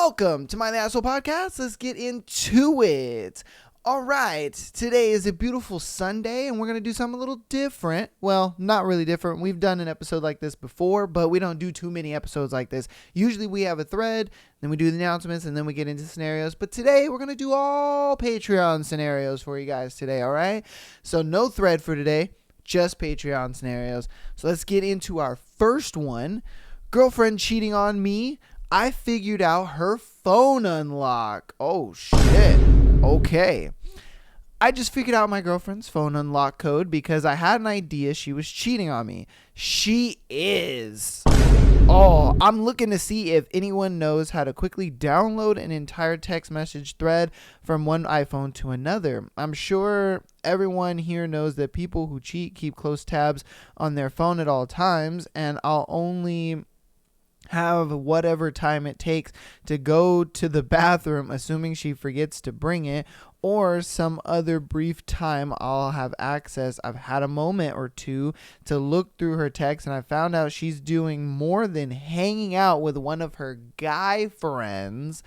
Welcome to my The Asshole Podcast. Let's get into it. All right, today is a beautiful Sunday, and we're going to do something a little different. Well, not really different. We've done an episode like this before, but we don't do too many episodes like this. Usually we have a thread, then we do the announcements, and then we get into scenarios. But today, we're going to do all Patreon scenarios for you guys today, all right? So no thread for today, just Patreon scenarios. So let's get into our first one. Girlfriend cheating on me. I figured out her phone unlock. Oh, shit. Okay. I just figured out my girlfriend's phone unlock code because I had an idea she was cheating on me. She is. Oh, I'm looking to see if anyone knows how to quickly download an entire text message thread from one iPhone to another. I'm sure everyone here knows that people who cheat keep close tabs on their phone at all times, and I'll only have whatever time it takes to go to the bathroom, assuming she forgets to bring it, or some other brief time I'll have access. I've had a moment or two to look through her text, and I found out she's doing more than hanging out with one of her guy friends.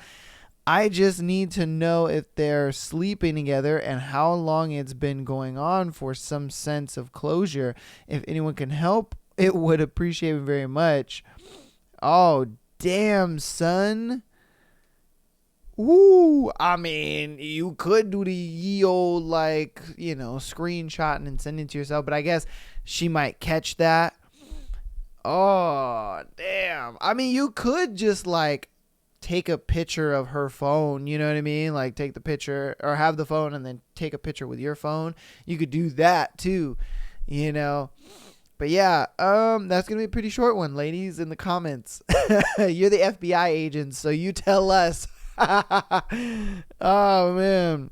I just need to know if they're sleeping together and how long it's been going on for some sense of closure. If anyone can help, it would appreciate it very much. Oh, damn, son. Ooh, I mean, you could do the ye old, screenshotting and sending it to yourself, but I guess she might catch that. Oh, damn. I mean, you could just, take a picture of her phone, you know what I mean? Like, take the picture, or have the phone and then take a picture with your phone. You could do that, too, you know? But yeah, that's going to be a pretty short one, ladies, in the comments. You're the FBI agents, so you tell us. Oh, man.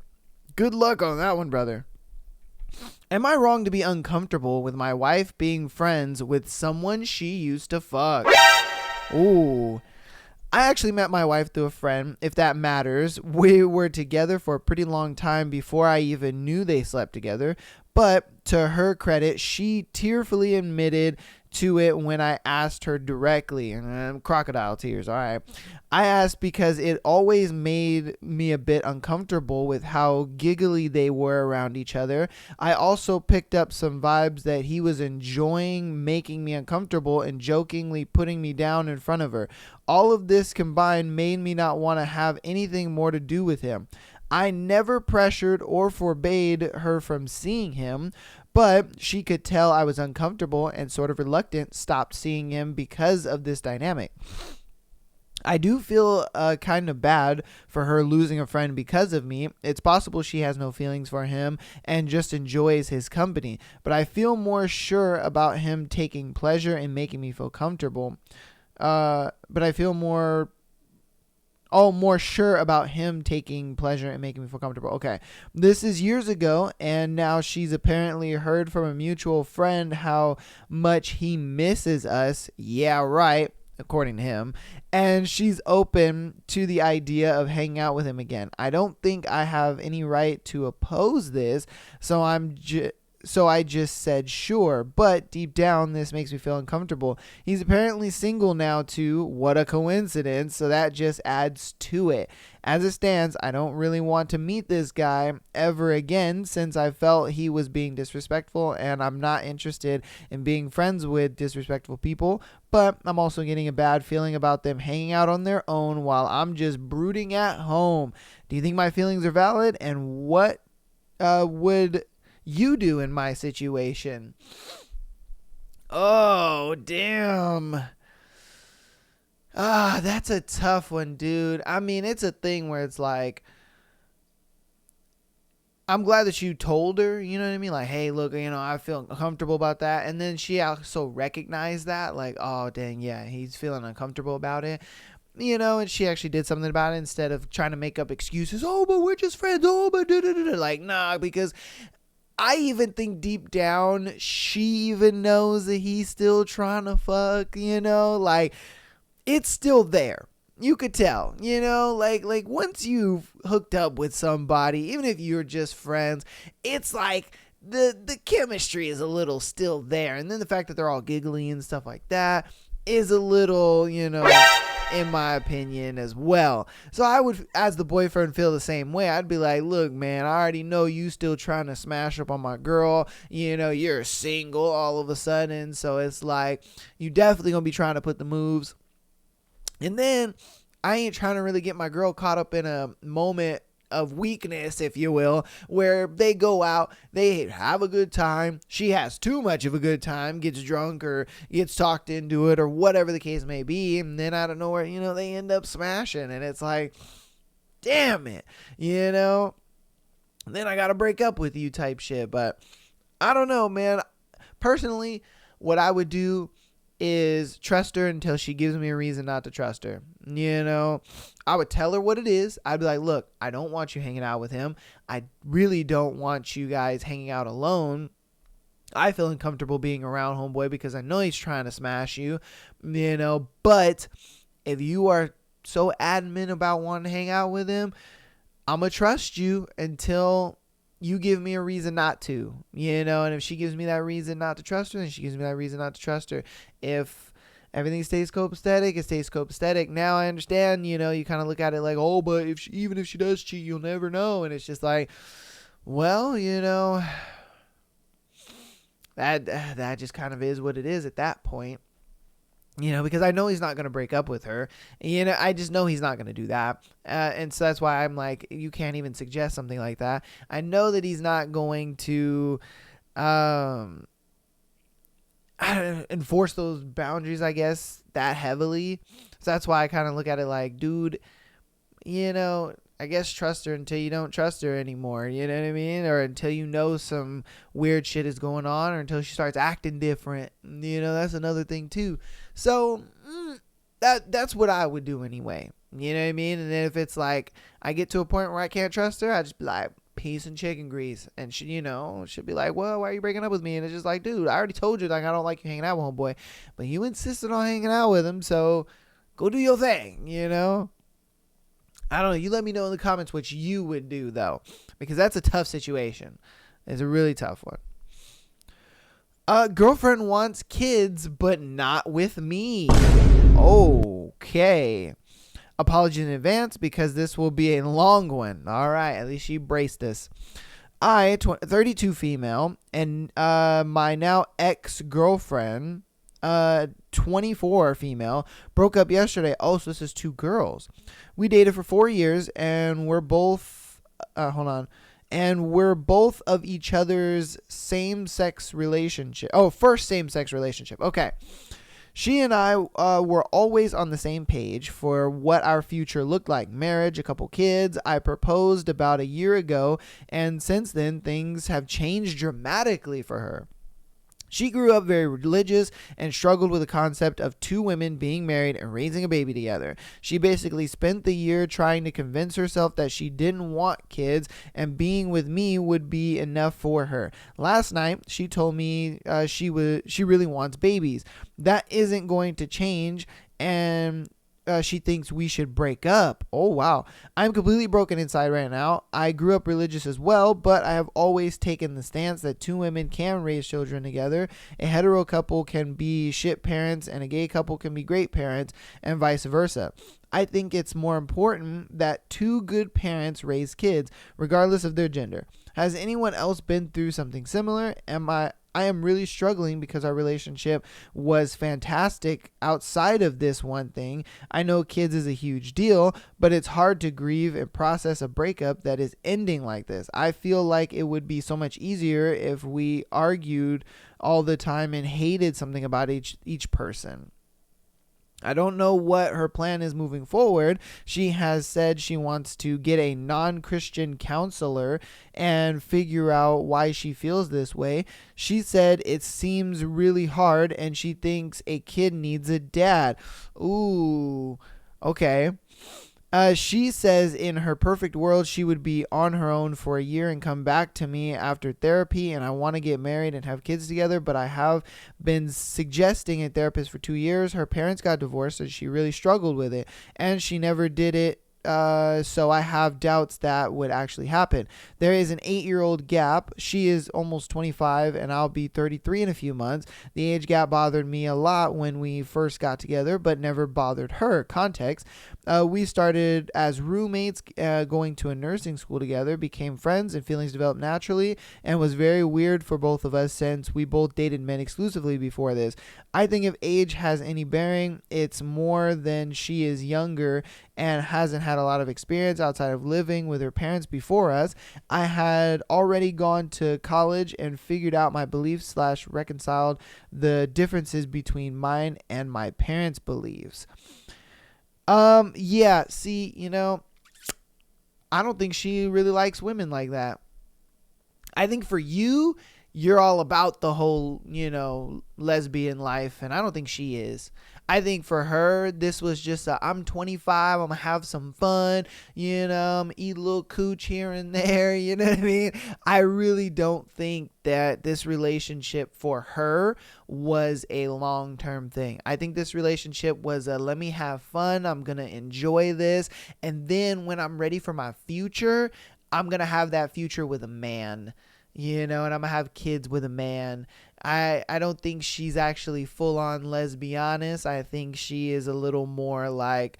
Good luck on that one, brother. Am I wrong to be uncomfortable with my wife being friends with someone she used to fuck? Ooh. I actually met my wife through a friend, if that matters. We were together for a pretty long time before I even knew they slept together. But to her credit, she tearfully admitted to it when I asked her directly. Crocodile tears, all right. I asked because it always made me a bit uncomfortable with how giggly they were around each other. I also picked up some vibes that he was enjoying making me uncomfortable and jokingly putting me down in front of her. All of this combined made me not want to have anything more to do with him. I never pressured or forbade her from seeing him, but she could tell I was uncomfortable and sort of reluctant, stopped seeing him because of this dynamic. I do feel kind of bad for her losing a friend because of me. It's possible she has no feelings for him and just enjoys his company, but I feel more sure about him taking pleasure in making me feel comfortable. More sure about him taking pleasure and making me feel comfortable. Okay. This is years ago, and now she's apparently heard from a mutual friend how much he misses us. Yeah, right. According to him. And she's open to the idea of hanging out with him again. I don't think I have any right to oppose this, so I just said sure, but deep down this makes me feel uncomfortable. He's apparently single now too. What a coincidence. So that just adds to it. As it stands, I don't really want to meet this guy ever again since I felt he was being disrespectful, and I'm not interested in being friends with disrespectful people, but I'm also getting a bad feeling about them hanging out on their own while I'm just brooding at home. Do you think my feelings are valid, and what would you do in my situation? Oh, damn. That's a tough one, dude. I mean, it's a thing where it's like, I'm glad that you told her, you know what I mean? Like, hey, look, I feel uncomfortable about that. And then she also recognized that, like, oh, dang, yeah, he's feeling uncomfortable about it. And she actually did something about it instead of trying to make up excuses. Oh, but we're just friends. Oh, but da-da-da-da. Like, nah, because I even think deep down she even knows that he's still trying to fuck, like it's still there. You could tell, like once you've hooked up with somebody, even if you're just friends, it's like the chemistry is a little still there. And then the fact that they're all giggly and stuff like that is a little, in my opinion, as well. So I would, as the boyfriend, feel the same way. I'd be like, look, man, I already know you still trying to smash up on my girl. You're single all of a sudden. So it's like, you definitely gonna be trying to put the moves. And then I ain't trying to really get my girl caught up in a moment of weakness, if you will, where they go out, they have a good time, she has too much of a good time, gets drunk or gets talked into it or whatever the case may be, and then out of nowhere, they end up smashing, and it's like, damn it, then I gotta break up with you type shit. But I don't know, man. Personally, what I would do is trust her until she gives me a reason not to trust her. I would tell her what it is. I'd be like, look, I don't want you hanging out with him. I really don't want you guys hanging out alone. I feel uncomfortable being around homeboy because I know he's trying to smash you, but if you are so adamant about wanting to hang out with him, I'm going to trust you until you give me a reason not to, and if she gives me that reason not to trust her, then she gives me that reason not to trust her. If everything stays copacetic, it stays copacetic. Now I understand, you kind of look at it like, oh, but even if she does cheat, you'll never know. And it's just like, well, that just kind of is what it is at that point. Because I know he's not going to break up with her. I just know he's not going to do that. And so that's why I'm like, you can't even suggest something like that. I know that he's not going to enforce those boundaries, I guess, that heavily. So that's why I kind of look at it like, dude, I guess trust her until you don't trust her anymore. You know what I mean? Or until some weird shit is going on, or until she starts acting different. That's another thing too. So that's what I would do anyway. You know what I mean? And then if it's like I get to a point where I can't trust her, I just be like, peace and chicken grease. And she, she'll be like, well, why are you breaking up with me? And it's just like, dude, I already told you, like, I don't like you hanging out with homeboy, but you insisted on hanging out with him, so go do your thing. I don't know. You let me know in the comments what you would do, though, because that's a tough situation. It's a really tough one. Girlfriend wants kids, but not with me. Okay. Apologies in advance because this will be a long one. All right. At least she braced us. 32 female, and my now ex-girlfriend, 24 female, broke up yesterday. Oh, so this is 2 girls. We dated for 4 years, and we're both and we're both of each other's same-sex relationship. Oh, first same-sex relationship. Okay. She and I were always on the same page for what our future looked like. Marriage, a couple kids. I proposed about a year ago, and since then, things have changed dramatically for her. She grew up very religious and struggled with the concept of 2 women being married and raising a baby together. She basically spent the year trying to convince herself that she didn't want kids and being with me would be enough for her. Last night, she told me she really wants babies. That isn't going to change, and she thinks we should break up. Oh, wow. I'm completely broken inside right now. I grew up religious as well, but I have always taken the stance that 2 women can raise children together. A hetero couple can be shit parents, and a gay couple can be great parents, and vice versa. I think it's more important that 2 good parents raise kids, regardless of their gender. Has anyone else been through something similar? I am really struggling because our relationship was fantastic outside of this one thing. I know kids is a huge deal, but it's hard to grieve and process a breakup that is ending like this. I feel like it would be so much easier if we argued all the time and hated something about each person. I don't know what her plan is moving forward. She has said she wants to get a non-Christian counselor and figure out why she feels this way. She said it seems really hard and she thinks a kid needs a dad. Ooh, okay. She says in her perfect world, she would be on her own for a year and come back to me after therapy, and I want to get married and have kids together, but I have been suggesting a therapist for 2 years. Her parents got divorced and she really struggled with it, and she never did it so I have doubts that would actually happen. There is an 8-year-old gap. She is almost 25 and I'll be 33 in a few months. The age gap bothered me a lot when we first got together, but never bothered her. Context. We started as roommates, going to a nursing school together, became friends, and feelings developed naturally, and was very weird for both of us since we both dated men exclusively before this. I think if age has any bearing, it's more than she is younger and hasn't had a lot of experience outside of living with her parents before us. I had already gone to college and figured out my beliefs / reconciled the differences between mine and my parents' beliefs. Yeah, see, I don't think she really likes women like that. I think for you, you're all about the whole, lesbian life, and I don't think she is. I think for her, this was just I'm 25, I'm gonna have some fun, eat a little cooch here and there, you know what I mean? I really don't think that this relationship for her was a long-term thing. I think this relationship was let me have fun, I'm gonna enjoy this, and then when I'm ready for my future, I'm gonna have that future with a man. And I'm going to have kids with a man. I don't think she's actually full-on lesbianist. I think she is a little more like,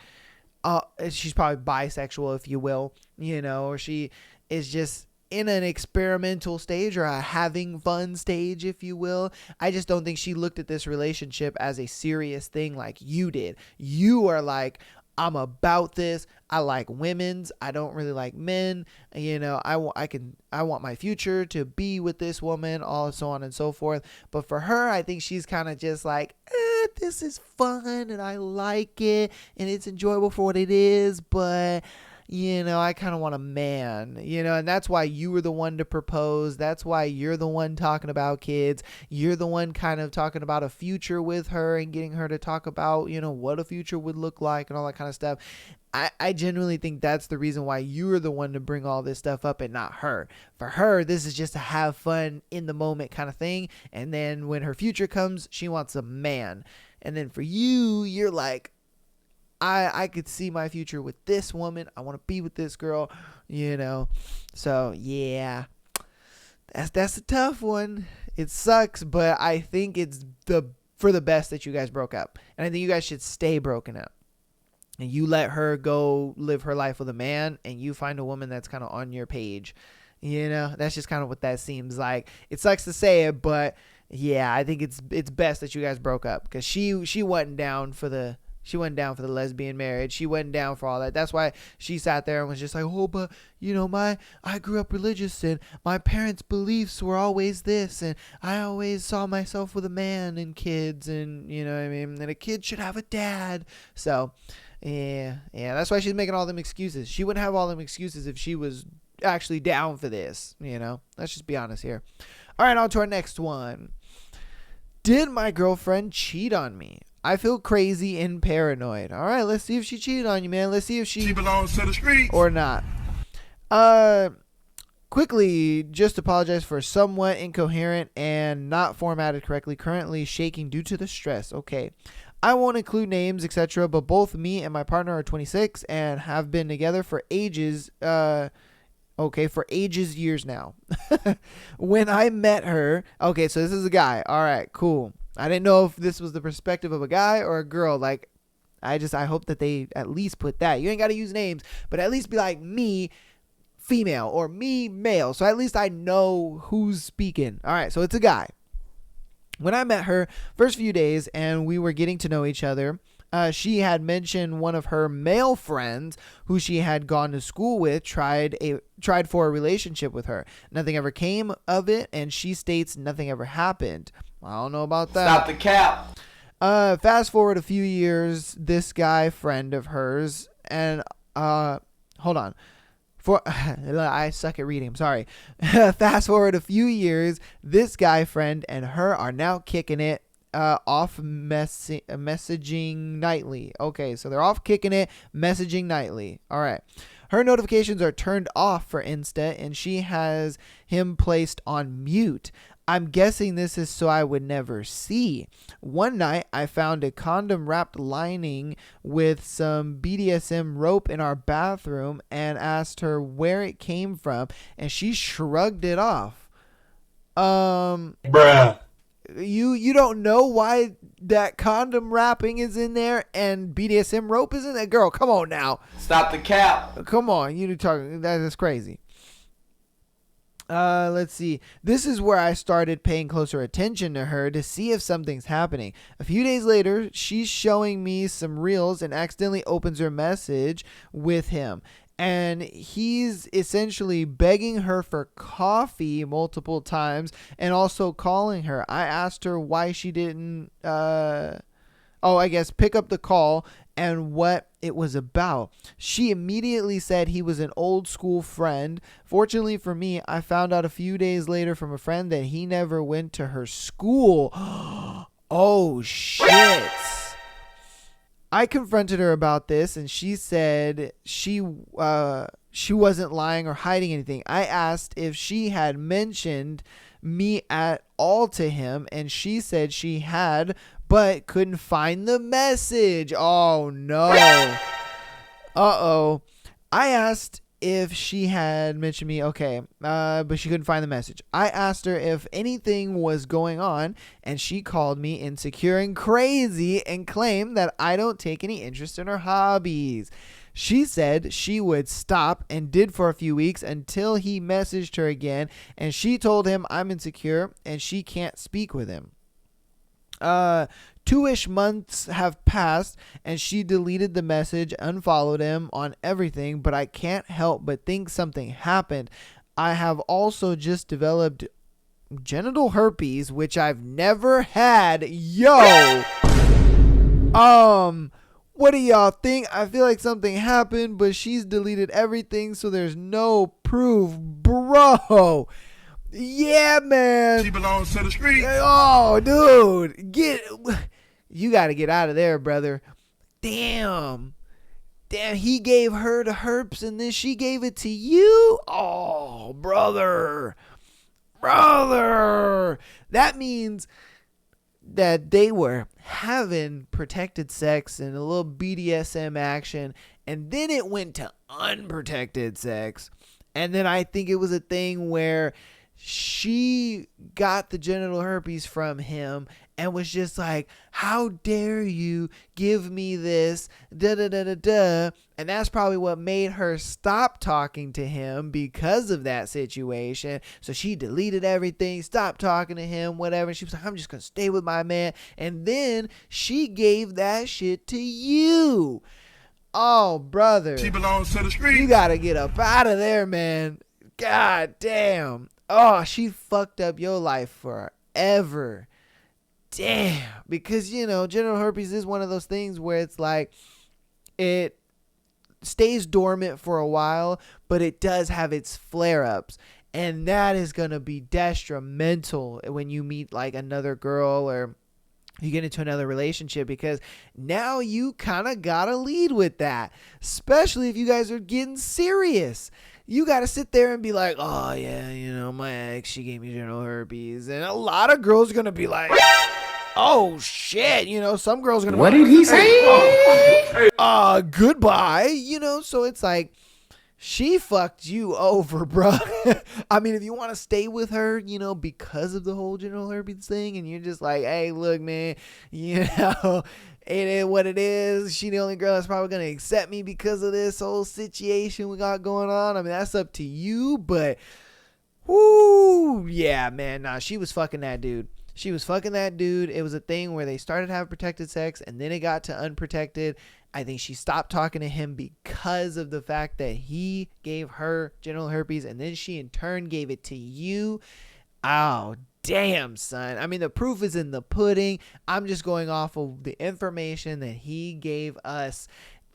she's probably bisexual, if you will, or she is just in an experimental stage or a having fun stage, if you will. I just don't think she looked at this relationship as a serious thing like you did. You are like, I'm about this. I like women's. I don't really like men. I want my future to be with this woman, all so on and so forth. But for her, I think she's kind of just like, this is fun and I like it and it's enjoyable for what it is, but I kind of want a man, and that's why you were the one to propose. That's why you're the one talking about kids. You're the one kind of talking about a future with her and getting her to talk about, what a future would look like and all that kind of stuff. I genuinely think that's the reason why you were the one to bring all this stuff up and not her. For her, this is just a have fun in the moment kind of thing. And then when her future comes, she wants a man. And then for you, you're like, I could see my future with this woman. I want to be with this girl, So, yeah, that's a tough one. It sucks, but I think it's for the best that you guys broke up. And I think you guys should stay broken up. And you let her go live her life with a man, and you find a woman that's kind of on your page. That's just kind of what that seems like. It sucks to say it, but yeah, I think it's best that you guys broke up because she wasn't down for the lesbian marriage. She wasn't down for all that. That's why she sat there and was just like, oh, but I grew up religious and my parents' beliefs were always this, and I always saw myself with a man and kids, and and a kid should have a dad. So yeah, that's why she's making all them excuses. She wouldn't have all them excuses if she was actually down for this. Let's just be honest here. All right, on to our next one. Did my girlfriend cheat on me? I feel crazy and paranoid. All right, let's see if she cheated on you, man. Let's see if she belongs to the streets or not. Quickly, just apologize for somewhat incoherent and not formatted correctly. Currently shaking due to the stress. Okay. I won't include names, etc., but both me and my partner are 26 and have been together for ages. Years now. When I met her, okay, so this is a guy. All right, cool. I didn't know if this was the perspective of a guy or a girl. Like, I hope that they at least put that. You ain't got to use names, but at least be like me, female, or me, male. So at least I know who's speaking. All right, so it's a guy. When I met her, first few days, and we were getting to know each other, she had mentioned one of her male friends who she had gone to school with tried for a relationship with her. Nothing ever came of it, and she states nothing ever happened. I don't know about that. Stop the cap. Fast forward a few years, this guy friend of hers, and hold on. I suck at reading. I'm sorry. Fast forward a few years, this guy friend and her are now kicking it off messaging nightly. Okay, so they're off kicking it, messaging nightly. All right. Her notifications are turned off for Insta, and she has him placed on mute. I'm guessing this is so I would never see. One night, I found a condom wrapped lining with some BDSM rope in our bathroom and asked her where it came from, and she shrugged it off. Bruh. You don't know why that condom wrapping is in there and BDSM rope is in there? Girl, come on now. Stop the cap. Come on, you talking, that is crazy. Let's see. This is where I started paying closer attention to her to see if something's happening. A few days later, she's showing me some reels and accidentally opens her message with him. And he's essentially begging her for coffee multiple times and also calling her. I asked her why she didn't, pick up the call and what it was about. She immediately said he was an old school friend. Fortunately for me, I found out a few days later from a friend that he never went to her school. Oh, shit. I confronted her about this, and she said she wasn't lying or hiding anything. I asked if she had mentioned me at all to him, and she said she had, but couldn't find the message. Oh, no. Uh-oh. I asked if she had mentioned me, but she couldn't find the message. I asked her if anything was going on, and she called me insecure and crazy and claimed that I don't take any interest in her hobbies. She said she would stop and did for a few weeks until he messaged her again, and she told him I'm insecure and she can't speak with him. 2-ish months have passed and she deleted the message, unfollowed him on everything, but I can't help but think something happened. I have also just developed genital herpes, which I've never had. Yo! What do y'all think? I feel like something happened, but she's deleted everything, so there's no proof. Bro! Yeah, man. She belongs to the street. Oh, dude. You got to get out of there, brother. Damn, he gave her the herpes and then she gave it to you? Oh, brother. That means that they were having protected sex and a little BDSM action, and then it went to unprotected sex. And then I think it was a thing where she got the genital herpes from him and was just like, how dare you give me this, da-da-da-da-da. And that's probably what made her stop talking to him because of that situation. So she deleted everything, stopped talking to him, whatever. She was like, I'm just going to stay with my man. And then she gave that shit to you. Oh, brother. She belongs to the street. You got to get up out of there, man. God damn. Oh, she fucked up your life forever. Damn. Because, genital herpes is one of those things where it's like it stays dormant for a while, but it does have its flare-ups. And that is going to be detrimental when you meet like another girl or you get into another relationship, because now you kind of got to lead with that, especially if you guys are getting serious. You got to sit there and be like, oh, yeah, my ex, she gave me genital herpes. And a lot of girls are going to be like, oh, shit. Some girls are going to be like, What did he say? Goodbye. So it's like, she fucked you over, bro. I mean, if you want to stay with her, because of the whole genital herpes thing, and you're just like, hey, look, man, it is what it is. She the only girl that's probably going to accept me because of this whole situation we got going on. I mean, that's up to you, but, whoo, yeah, man, nah, she was fucking that dude. It was a thing where they started having protected sex, and then it got to unprotected. I think she stopped talking to him because of the fact that he gave her genital herpes, and then she in turn gave it to you. Oh, damn, son. I mean, the proof is in the pudding. I'm just going off of the information that he gave us.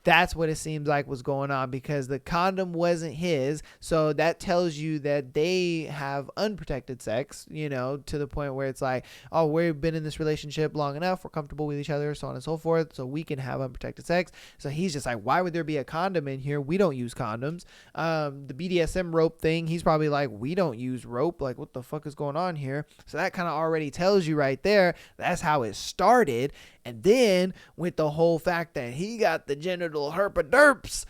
That's what it seems like was going on, because the condom wasn't his. So that tells you that they have unprotected sex, to the point where it's like, oh, we've been in this relationship long enough. We're comfortable with each other, so on and so forth. So we can have unprotected sex. So he's just like, why would there be a condom in here? We don't use condoms. The BDSM rope thing, he's probably like, we don't use rope. Like, what the fuck is going on here? So that kind of already tells you right there, that's how it started. And then with the whole fact that he got the genital herpaderps,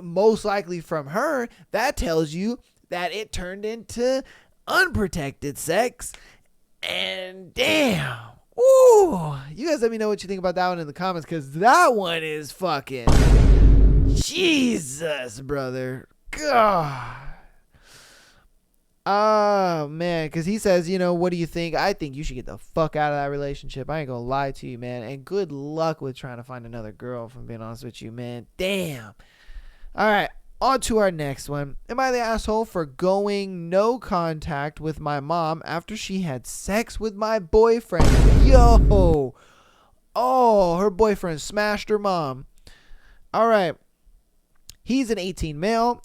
most likely from her, that tells you that it turned into unprotected sex. And damn. Ooh. You guys let me know what you think about that one in the comments, because that one is fucking Jesus, brother. God. Oh, man, because he says, what do you think? I think you should get the fuck out of that relationship. I ain't gonna lie to you, man. And good luck with trying to find another girl, if I'm being honest with you, man. Damn. All right, on to our next one. Am I the asshole for going no contact with my mom after she had sex with my boyfriend? Yo. Oh, her boyfriend smashed her mom. All right. He's an 18 male,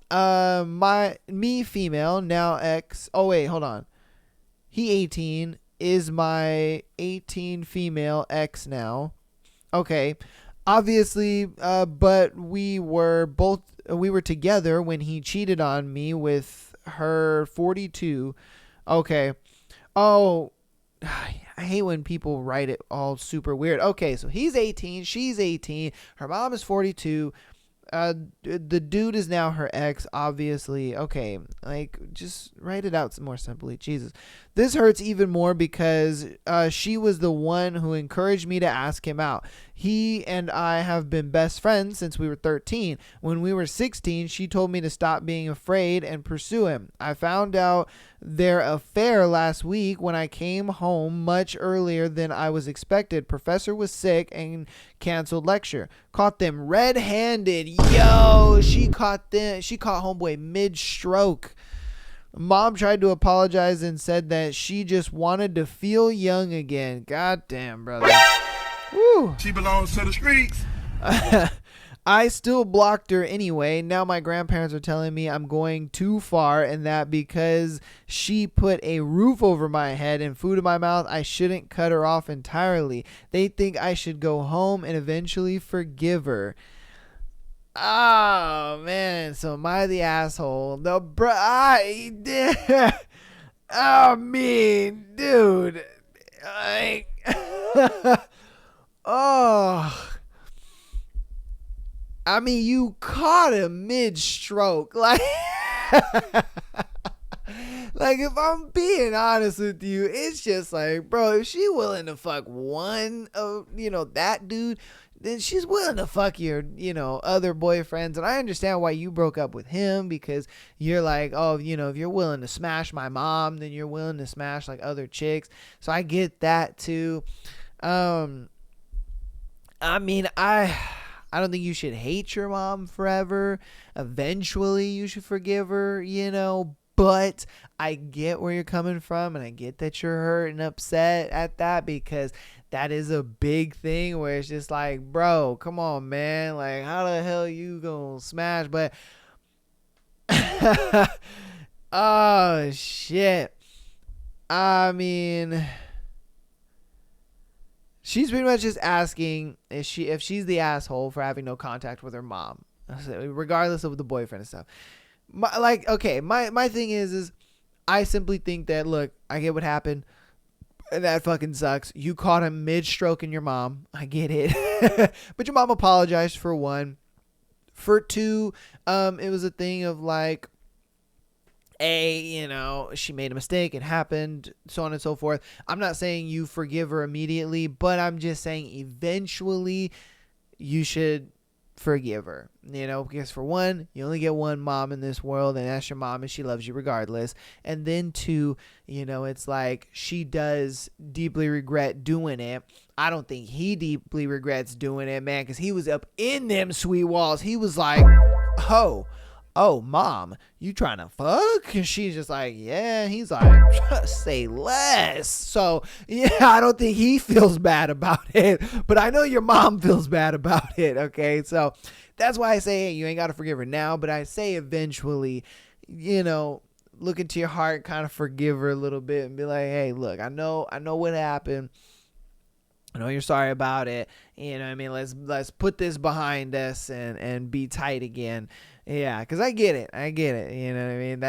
me female, now ex. Oh, wait, hold on. He 18 is my 18 female ex now. Okay. Obviously, but we were together when he cheated on me with her 42. Okay. Oh, I hate when people write it all super weird. Okay, so he's 18, she's 18, her mom is 42. The dude is now her ex, obviously. Okay, like, just write it out more simply. Jesus. This hurts even more because she was the one who encouraged me to ask him out. He and I have been best friends since we were 13. When we were 16, she told me to stop being afraid and pursue him. I found out their affair last week when I came home much earlier than I was expected. Professor was sick and canceled lecture. Caught them red-handed. Yo, she caught homeboy mid-stroke. Mom tried to apologize and said that she just wanted to feel young again. God damn, brother. Woo. She belongs to the streets. I still blocked her anyway. Now my grandparents are telling me I'm going too far, and that because she put a roof over my head and food in my mouth, I shouldn't cut her off entirely. They think I should go home and eventually forgive her. Oh, man. So am I the asshole? I mean, dude. Oh. I mean, you caught him mid-stroke. Like, if I'm being honest with you, it's just like, bro, if she willing to fuck one of, that dude, then she's willing to fuck your, other boyfriends. And I understand why you broke up with him, because you're like, oh, if you're willing to smash my mom, then you're willing to smash like other chicks. So I get that too. I mean, I don't think you should hate your mom forever. Eventually you should forgive her, but I get where you're coming from, and I get that you're hurt and upset at that, because that is a big thing where it's just like, bro, come on, man. Like, how the hell you gonna smash? But, oh, shit. I mean, she's pretty much just asking if she's the asshole for having no contact with her mom, regardless of the boyfriend and stuff. My thing is I simply think that, look, I get what happened. That fucking sucks. You caught him mid-stroking your mom. I get it. But your mom apologized, for one. For two, it was a thing of like, she made a mistake. It happened, so on and so forth. I'm not saying you forgive her immediately, but I'm just saying eventually you should forgive her, because for one, you only get one mom in this world, and that's your mom, and she loves you regardless. And then two, it's like, she does deeply regret doing it. I don't think he deeply regrets doing it, man, because he was up in them sweet walls. He was like, oh, oh, mom, you trying to fuck? And she's just like, yeah. And he's like, say less. So, yeah, I don't think he feels bad about it, but I know your mom feels bad about it, okay? So that's why I say, hey, you ain't got to forgive her now, but I say eventually, look into your heart, kind of forgive her a little bit and be like, hey, look, I know what happened. I know you're sorry about it. You know what I mean? Let's put this behind us and be tight again. Yeah, because I get it. You know what I mean?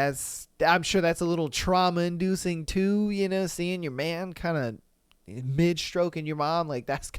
I'm sure that's a little trauma inducing too, seeing your man kind of mid-stroking your mom. Like, that's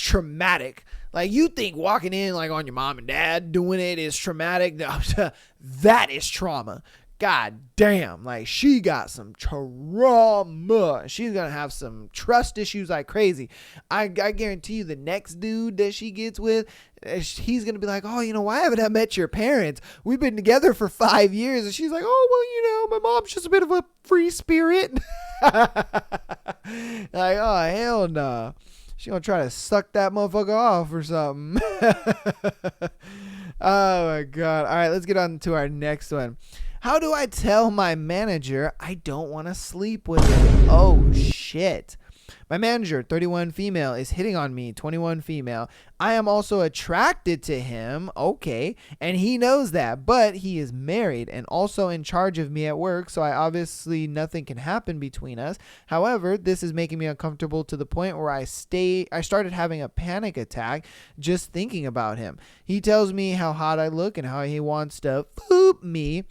traumatic. Like, you think walking in like on your mom and dad doing it is traumatic. That is trauma. God damn, like, she got some trauma. She's gonna have some trust issues like crazy. I guarantee you the next dude that she gets with, he's gonna be like, oh, why haven't I met your parents? We've been together for 5 years. And she's like, oh, well, my mom's just a bit of a free spirit. Like, oh, hell no. She gonna try to suck that motherfucker off or something. Oh my God. All right, let's get on to our next one. How do I tell my manager I don't want to sleep with him? Oh, shit. My manager, 31 female, is hitting on me, 21 female. I am also attracted to him, okay, and he knows that, but he is married and also in charge of me at work, so obviously nothing can happen between us. However, this is making me uncomfortable to the point where I started having a panic attack just thinking about him. He tells me how hot I look and how he wants to foop me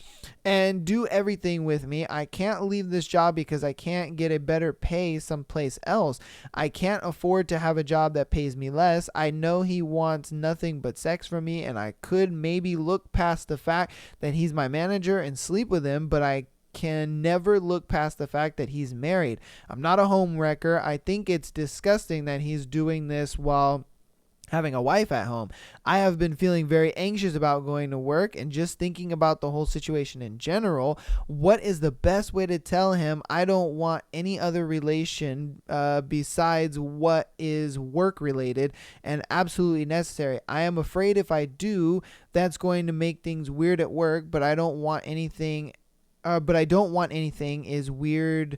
and do everything with me. I can't leave this job because I can't get a better pay someplace else. I can't afford to have a job that pays me less. I know he wants nothing but sex from me, and I could maybe look past the fact that he's my manager and sleep with him, but I can never look past the fact that he's married. I'm not a home wrecker. I think it's disgusting that he's doing this while having a wife at home. I have been feeling very anxious about going to work and just thinking about the whole situation in general. What is the best way to tell him I don't want any other relation besides what is work related and absolutely necessary? I am afraid if I do, that's going to make things weird at work, but I don't want anything is weird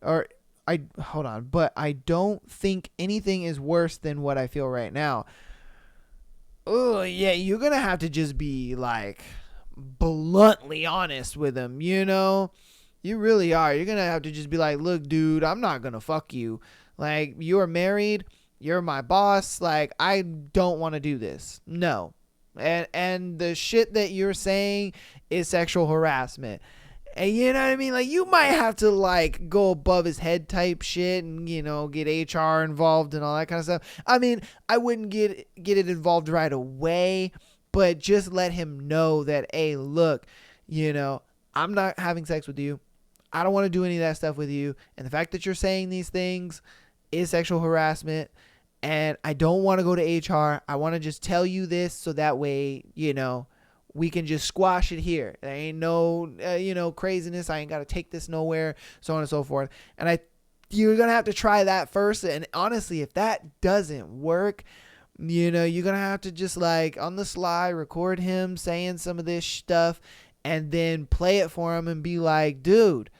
but I don't think anything is worse than what I feel right now. Oh, yeah, you're going to have to just be like bluntly honest with him, You really are. You're going to have to just be like, look, dude, I'm not going to fuck you. Like, you are married. You're my boss. Like, I don't want to do this. No. And the shit that you're saying is sexual harassment. And you know what I mean? Like, you might have to like go above his head type shit and, get HR involved and all that kind of stuff. I mean, I wouldn't get it involved right away, but just let him know that, hey, look, I'm not having sex with you. I don't want to do any of that stuff with you. And the fact that you're saying these things is sexual harassment. And I don't want to go to HR. I want to just tell you this so that way, we can just squash it here. There ain't no, craziness. I ain't got to take this nowhere, so on and so forth. And you're going to have to try that first. And honestly, if that doesn't work, you're going to have to just like on the sly record him saying some of this stuff and then play it for him and be like, dude,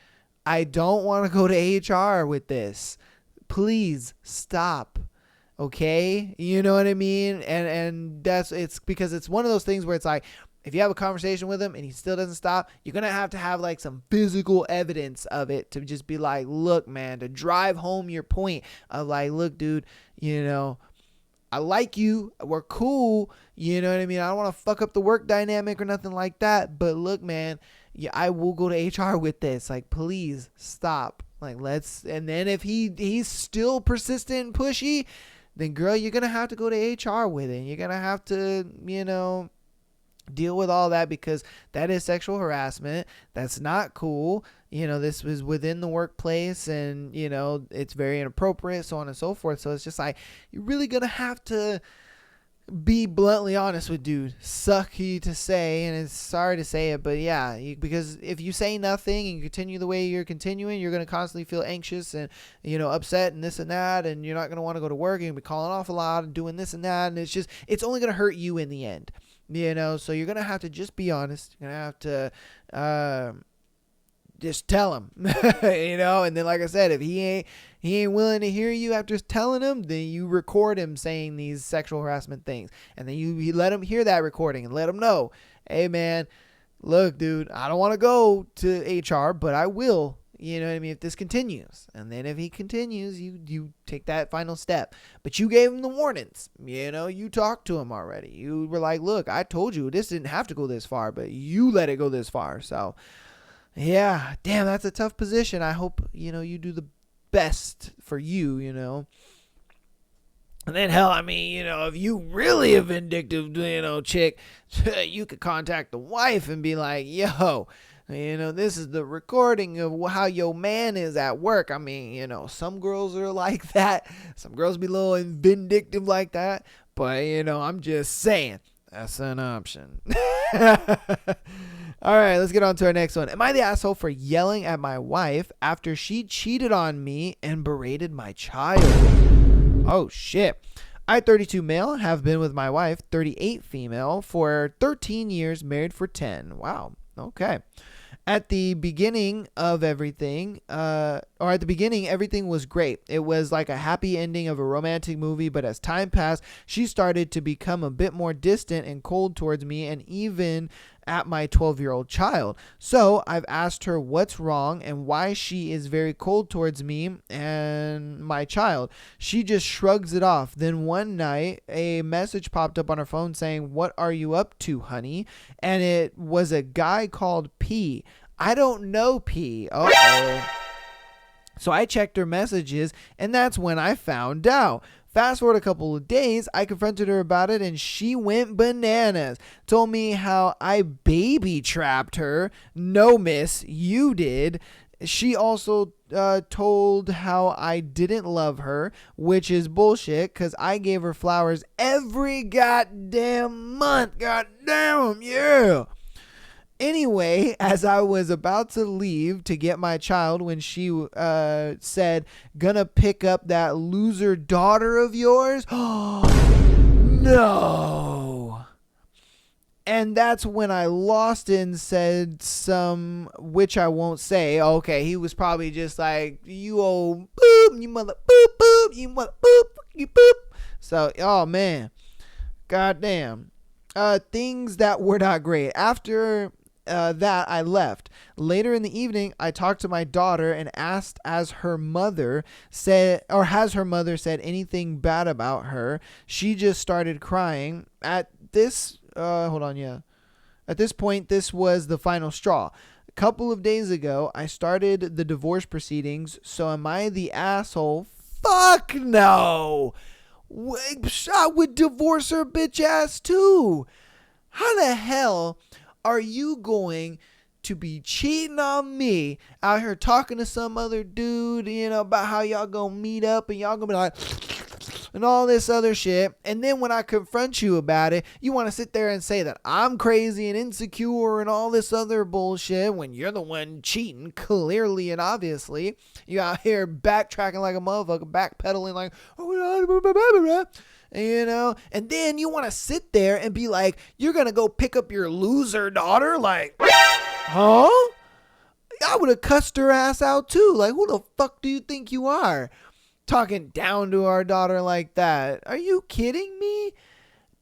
I don't want to go to HR with this. Please stop. Okay. You know what I mean? And it's because it's one of those things where it's like, if you have a conversation with him and he still doesn't stop, you're going to have like some physical evidence of it to just be like, look, man, to drive home your point of like, look, dude, I like you. We're cool. You know what I mean? I don't want to fuck up the work dynamic or nothing like that. But look, man, I will go to HR with this. Like, please stop. Like, and then if he's still persistent and pushy, then girl, you're going to have to go to HR with it. You're going to have to, deal with all that because that is sexual harassment. That's not cool. This was within the workplace and, it's very inappropriate, so on and so forth. So it's just like, you're really going to have to be bluntly honest with dude. Sucky to say, and it's sorry to say it, but yeah, because if you say nothing and you continue the way you're continuing, you're going to constantly feel anxious and, upset and this and that, and you're not going to want to go to work and be calling off a lot and doing this and that. And it's only going to hurt you in the end. So you're going to have to just be honest. You're going to have to just tell him, and then like I said, if he ain't willing to hear you after telling him, then you record him saying these sexual harassment things, and then you let him hear that recording and let him know, hey man, look dude, I don't want to go to HR, but I will, if this continues. And then if he continues, you take that final step. But you gave him the warnings, you talked to him already. You were like, look, I told you this didn't have to go this far, but you let it go this far. So yeah, damn, that's a tough position. I hope, you do the best for you, And then hell, if you really a vindictive, chick, you could contact the wife and be like, yo, this is the recording of how your man is at work. Some girls are like that. Some girls be a little vindictive like that. But, I'm just saying, that's an option. All right, let's get on to our next one. Am I the asshole for yelling at my wife after she cheated on me and berated my child? Oh, shit. I, 32 male, have been with my wife, 38 female, for 13 years, married for 10. Wow. Okay. At the beginning, everything was great. It was like a happy ending of a romantic movie, but as time passed, she started to become a bit more distant and cold towards me and even at my 12-year-old child. So I've asked her what's wrong and why she is very cold towards me and my child. She just shrugs it off. Then one night, a message popped up on her phone saying, "What are you up to, honey?" And it was a guy called P. I don't know P. Uh-oh. So I checked her messages, and that's when I found out. Fast forward a couple of days, I confronted her about it, and she went bananas. Told me how I baby trapped her. No, miss, you did. She also told how I didn't love her, which is bullshit, because I gave her flowers every goddamn month. Goddamn, yeah. Anyway, as I was about to leave to get my child when she said, "Gonna pick up that loser daughter of yours?" No. And that's when I lost it and said some, which I won't say. Okay, he was probably just like, "You old boop, you mother boop boop, you mother boop, you boop." So, oh man. Goddamn. Things that were not great. After that, I left. Later in the evening, I talked to my daughter and asked has her mother said anything bad about her. She just started crying. At this point, this was the final straw. A couple of days ago, I started the divorce proceedings. So am I the asshole? Fuck no. I would divorce her bitch ass too. How the hell are you going to be cheating on me out here talking to some other dude, about how y'all gonna meet up and y'all gonna be like, and all this other shit. And then when I confront you about it, you want to sit there and say that I'm crazy and insecure and all this other bullshit when you're the one cheating, clearly and obviously. You out here backtracking like a motherfucker, backpedaling like, and then you want to sit there and be like, you're going to go pick up your loser daughter? Like, huh? I would have cussed her ass out too. Like, who the fuck do you think you are? Talking down to our daughter like that. Are you kidding me?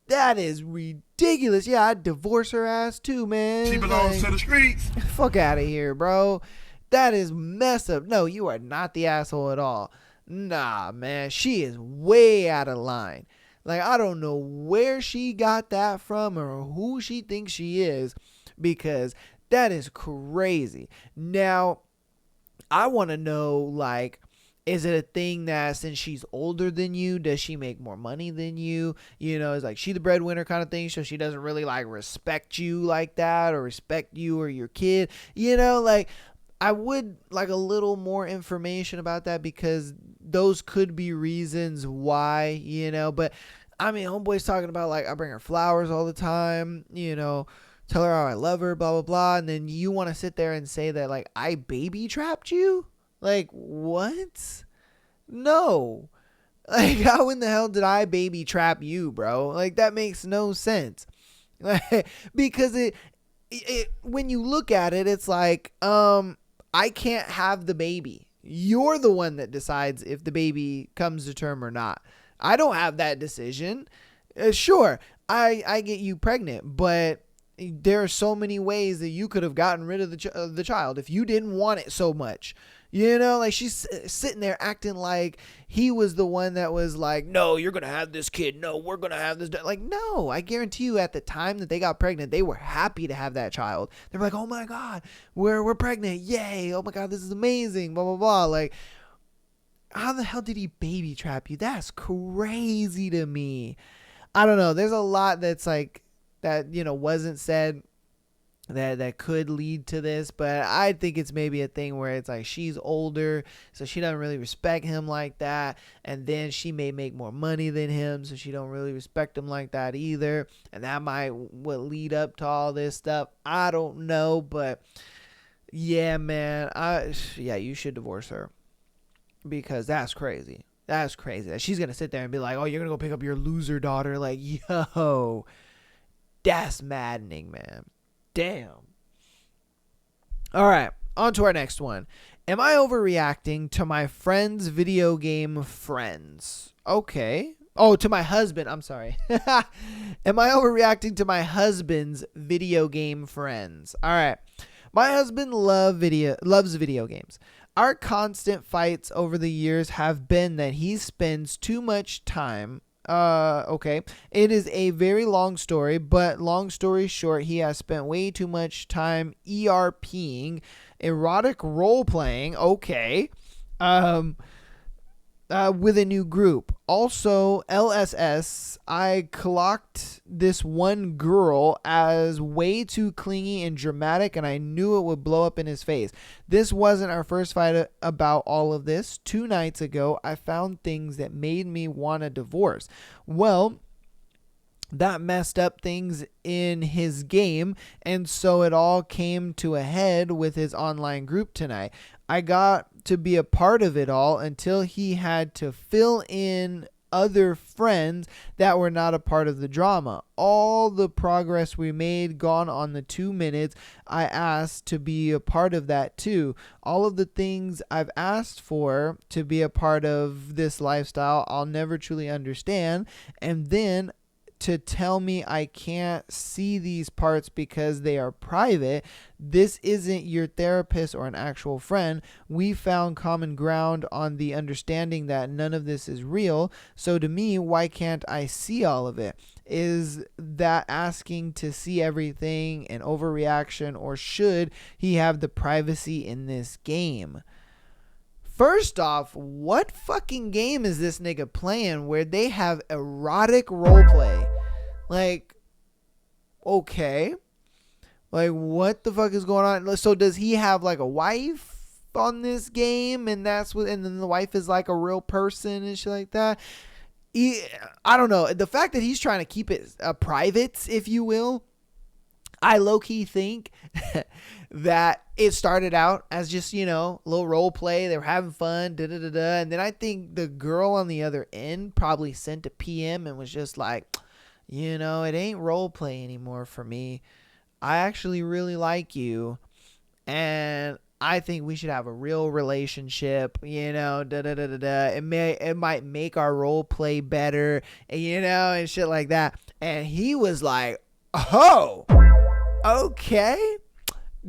That is ridiculous. Yeah, I'd divorce her ass too, man. She belongs to the streets. Fuck out of here, bro. That is messed up. No, you are not the asshole at all. Nah, man. She is way out of line. Like, I don't know where she got that from or who she thinks she is, because that is crazy. Now, I want to know, like, is it a thing that since she's older than you, does she make more money than you? Is like she the breadwinner kind of thing, so she doesn't really like respect you like that or respect you or your kid. Like, I would like a little more information about that, because those could be reasons why, but homeboy's talking about like, I bring her flowers all the time, tell her how I love her, blah, blah, blah. And then you want to sit there and say that like I baby trapped you? Like, what? No. Like, how in the hell did I baby trap you, bro? Like, that makes no sense. Because it when you look at it, it's like, I can't have the baby. You're the one that decides if the baby comes to term or not. I don't have that decision. Sure, I get you pregnant, but there are so many ways that you could have gotten rid of the child if you didn't want it so much. You know, like she's sitting there acting like he was the one that was like, no, you're going to have this kid. No, we're going to have this. Like, no, I guarantee you at the time that they got pregnant, they were happy to have that child. They were like, oh my God, we're pregnant. Yay. Oh my God, this is amazing. Blah, blah, blah. Like, how the hell did he baby trap you? That's crazy to me. I don't know. There's a lot that's like that, wasn't said that could lead to this, but I think it's maybe a thing where it's like she's older, so she doesn't really respect him like that, and then she may make more money than him, so she don't really respect him like that either, and that might what lead up to all this stuff. I don't know, but yeah, man, you should divorce her, because that's crazy. That's crazy that she's gonna sit there and be like, oh, you're gonna go pick up your loser daughter. Like, yo, that's maddening, man. Damn. All right, on to our next one. Am I overreacting to my friend's video game friends? Okay. Oh, to my husband. I'm sorry. Am I overreacting to my husband's video game friends? All right. My husband loves video games. Our constant fights over the years have been that he spends too much time. Okay. It is a very long story, but long story short, he has spent way too much time ERPing, erotic role playing. Okay. With a new group. Also, LSS, I clocked this one girl as way too clingy and dramatic, and I knew it would blow up in his face. This wasn't our first fight about all of this. 2 nights ago, I found things that made me want a divorce. Well, that messed up things in his game, and so it all came to a head with his online group tonight. I got to be a part of it all until he had to fill in other friends that were not a part of the drama. All the progress we made gone on the 2 minutes I asked to be a part of that too. All of the things I've asked for to be a part of this lifestyle I'll never truly understand, and then to tell me I can't see these parts because they are private. This isn't your therapist or an actual friend. We found common ground on the understanding that none of this is real. So to me, why can't I see all of it? Is that asking to see everything an overreaction, or should he have the privacy in this game? First off, what fucking game is this nigga playing where they have erotic roleplay? Like, okay. Like, what the fuck is going on? So does he have like a wife on this game, and that's what, and then the wife is like a real person and shit like that? I don't know. The fact that he's trying to keep it private, if you will, I low-key think that it started out as just, a little role play. They were having fun, da-da-da-da. And then I think the girl on the other end probably sent a PM and was just like, it ain't role play anymore for me. I actually really like you, and I think we should have a real relationship, da-da-da-da-da. It might make our role play better, and shit like that. And he was like, oh, okay,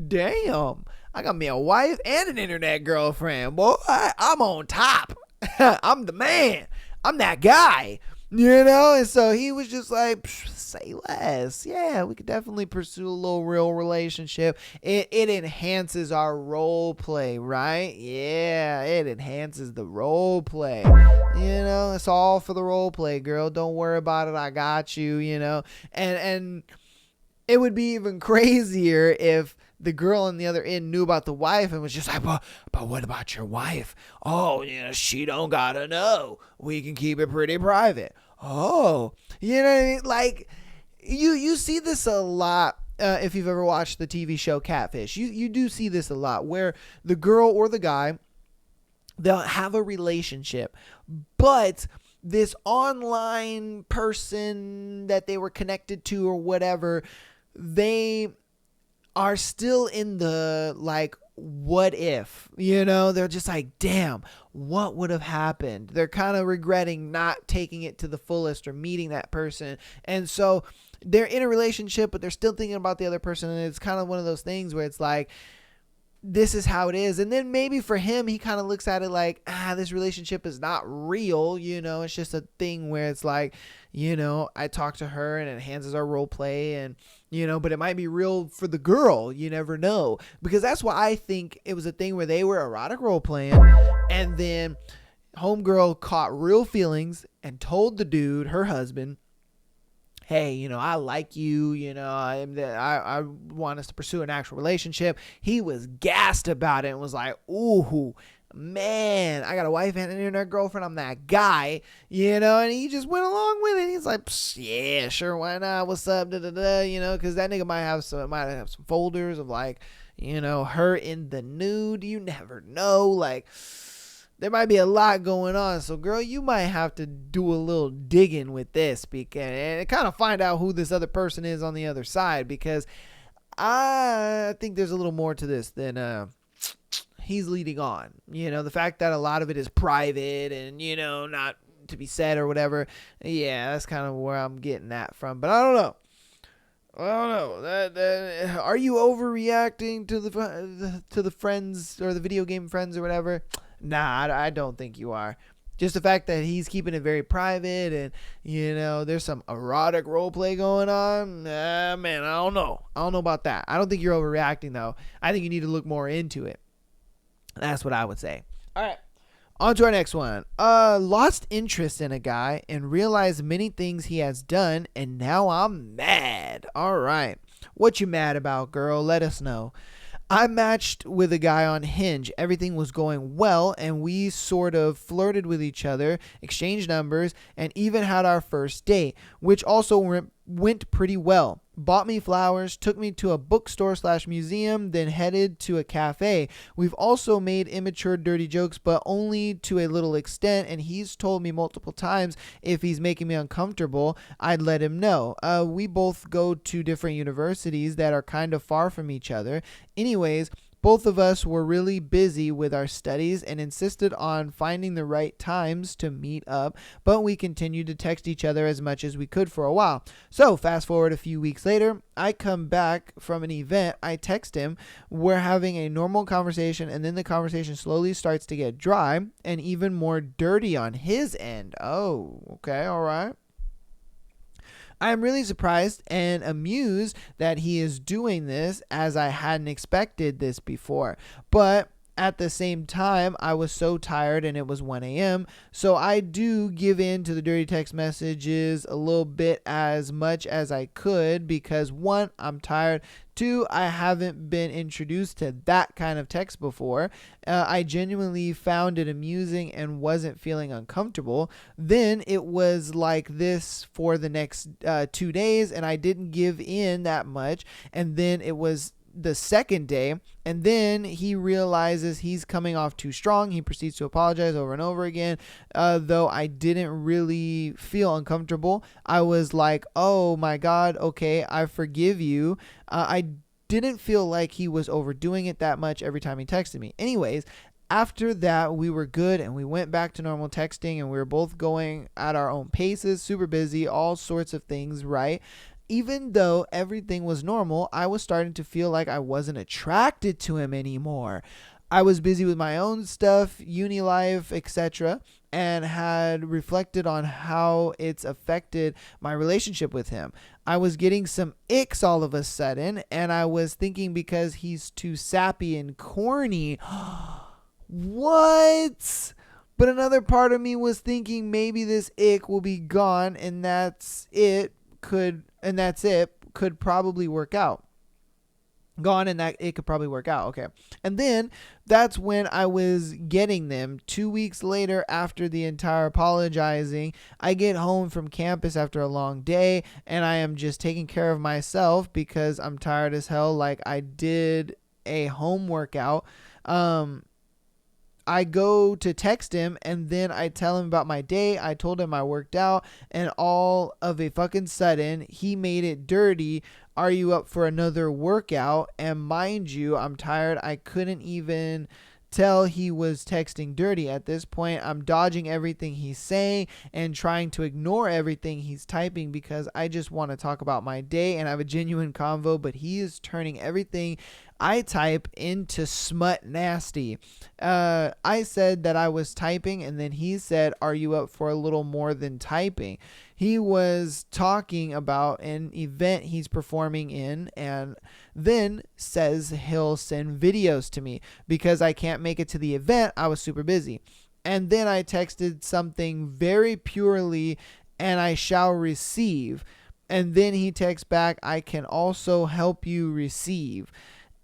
damn, I got me a wife and an internet girlfriend. Boy, I'm on top. I'm the man. I'm that guy. And so he was just like, say less. Yeah, we could definitely pursue a little real relationship. It enhances our role play, right? Yeah, it enhances the role play. It's all for the role play, girl. Don't worry about it. I got you, And it would be even crazier if the girl on the other end knew about the wife and was just like, but what about your wife? Oh, she don't gotta know. We can keep it pretty private. Oh, you know what I mean? Like, you see this a lot. If you've ever watched the TV show Catfish, you do see this a lot, where the girl or the guy, they'll have a relationship, but this online person that they were connected to or whatever, they are still in the like, what if, they're just like, damn, what would have happened? They're kind of regretting not taking it to the fullest or meeting that person. And so they're in a relationship, but they're still thinking about the other person. And it's kind of one of those things where it's like, this is how it is. And then maybe for him, he kind of looks at it like, this relationship is not real. It's just a thing where it's like, I talk to her and it enhances our role play, and, but it might be real for the girl. You never know. Because that's why I think it was a thing where they were erotic role playing, and then homegirl caught real feelings and told the dude, her husband, hey, I like you, I want us to pursue an actual relationship. He was gassed about it and was like, ooh, man, I got a wife and a girlfriend. I'm that guy, and he just went along with it. He's like, yeah, sure, why not? What's up? Because that nigga might have some folders of like, her in the nude. You never know. Like, there might be a lot going on. So, girl, you might have to do a little digging with this and kind of find out who this other person is on the other side, because I think there's a little more to this than he's leading on. The fact that a lot of it is private and, not to be said or whatever. Yeah, that's kind of where I'm getting that from. But I don't know. Are you overreacting to the friends or the video game friends or whatever? Nah, I don't think you are. Just the fact that he's keeping it very private and, there's some erotic role play going on. Man, I don't know. I don't know about that. I don't think you're overreacting, though. I think you need to look more into it. That's what I would say. All right. On to our next one. Lost interest in a guy and realized many things he has done, and now I'm mad. All right. What you mad about, girl? Let us know. I matched with a guy on Hinge. Everything was going well, and we sort of flirted with each other, exchanged numbers, and even had our first date, which also went pretty well. Bought me flowers, took me to a bookstore/museum, then headed to a cafe. We've also made immature, dirty jokes, but only to a little extent, and he's told me multiple times if he's making me uncomfortable, I'd let him know. We both go to different universities that are kind of far from each other. Anyways, both of us were really busy with our studies and insisted on finding the right times to meet up, but we continued to text each other as much as we could for a while. So fast forward a few weeks later, I come back from an event, I text him, we're having a normal conversation, and then the conversation slowly starts to get dry and even more dirty on his end. Oh, okay, all right. I am really surprised and amused that he is doing this, as I hadn't expected this before. But at the same time, I was so tired and it was 1 a.m. So I do give in to the dirty text messages a little bit as much as I could because 1, I'm tired. 2, I haven't been introduced to that kind of text before. I genuinely found it amusing and wasn't feeling uncomfortable. Then it was like this for the next 2 days and I didn't give in that much. And then it was the second day, and then he realizes he's coming off too strong. He proceeds to apologize over and over again. Though I didn't really feel uncomfortable, I was like, oh my God, okay, I forgive you. I didn't feel like he was overdoing it that much every time he texted me. Anyways, after that, we were good and we went back to normal texting and we were both going at our own paces, super busy, all sorts of things, right? Even though everything was normal, I was starting to feel like I wasn't attracted to him anymore. I was busy with my own stuff, uni life, etc., and had reflected on how it's affected my relationship with him. I was getting some icks all of a sudden, and I was thinking because he's too sappy and corny. What? But another part of me was thinking maybe this ick will be gone, and that's it. Could probably work out. Gone and that it could probably work out. Okay. And then that's when I was getting them. 2 weeks later, after the entire apologizing, I get home from campus after a long day and I am just taking care of myself because I'm tired as hell. Like I did a home workout. I go to text him and then I tell him about my day. I told him I worked out, and all of a fucking sudden he made it dirty. Are you up for another workout? And mind you, I'm tired. I couldn't even tell he was texting dirty. At this point, I'm dodging everything he's saying and trying to ignore everything he's typing because I just want to talk about my day and have a genuine convo, but he is turning everything I type into smut nasty. I said that I was typing, and then he said, "Are you up for a little more than typing?" He was talking about an event he's performing in, and then says he'll send videos to me because I can't make it to the event. I was super busy. And then I texted something very purely, "and I shall receive." And then he texts back, "I can also help you receive."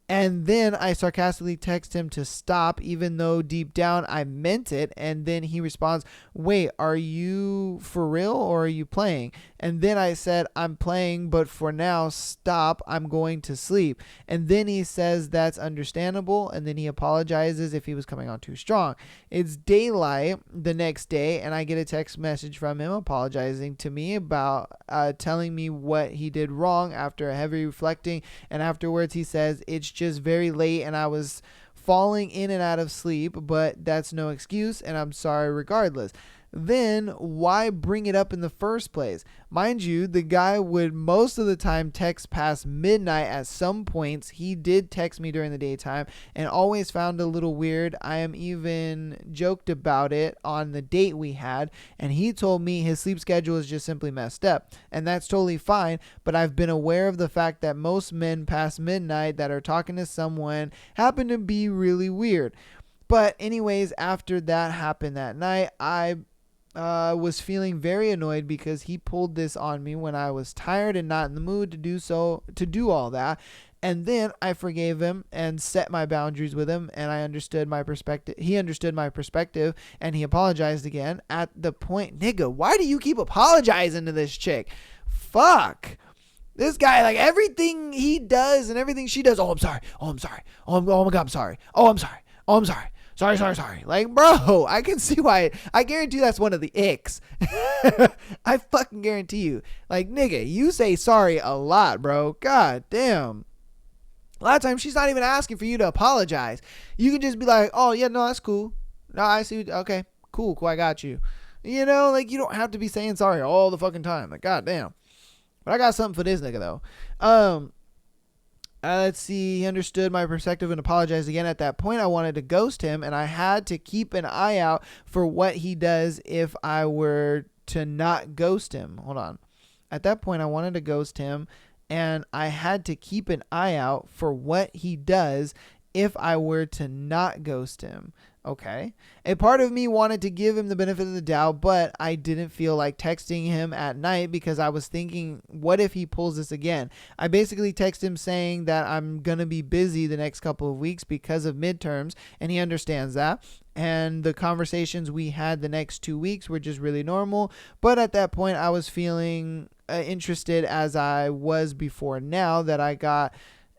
And then I sarcastically text him to stop, even though deep down I meant it. And then he responds, "Wait, are you for real or are you playing?" And then I said, "I'm playing, but for now, stop. I'm going to sleep." And then he says that's understandable. And then he apologizes if he was coming on too strong. It's daylight the next day, and I get a text message from him apologizing to me about telling me what he did wrong after a heavy reflecting. And afterwards he says, "It's just very late and I was falling in and out of sleep, but that's no excuse and I'm sorry regardless." Then why bring it up in the first place? Mind you, the guy would most of the time text past midnight. At some points, he did text me during the daytime and always found a little weird. I am even joked about it on the date we had, and he told me his sleep schedule is just simply messed up, and that's totally fine, but I've been aware of the fact that most men past midnight that are talking to someone happen to be really weird. But anyways, after that happened that night, I was feeling very annoyed because he pulled this on me when I was tired and not in the mood to do all that. And then I forgave him and set my boundaries with him, and I understood my perspective. He understood my perspective, and he apologized again. At the point, nigga, why do you keep apologizing to this chick? Fuck. This guy, like, everything he does and everything she does. "Oh, I'm sorry. Oh, I'm sorry. Oh my God, I'm sorry. Oh, I'm sorry. Oh, I'm sorry. Sorry. Like, bro, I can see why. I guarantee that's one of the icks. I fucking guarantee you. Like, nigga, you say sorry a lot, bro. God damn. A lot of times she's not even asking for you to apologize. You can just be like, "Oh, yeah, no, that's cool. No, I see. Okay, cool, I got you." You know, like, you don't have to be saying sorry all the fucking time. Like, god damn. But I got something for this nigga, though. Let's see. He understood my perspective and apologized again. At that point, I wanted to ghost him, and I had to keep an eye out for what he does if I were to not ghost him. Hold on. At that point, I wanted to ghost him, and I had to keep an eye out for what he does if I were to not ghost him. Okay. A part of me wanted to give him the benefit of the doubt, but I didn't feel like texting him at night because I was thinking, what if he pulls this again? I basically texted him saying that I'm going to be busy the next couple of weeks because of midterms, and he understands that. And the conversations we had the next 2 weeks were just really normal. But at that point, I was feeling interested as I was before now that I got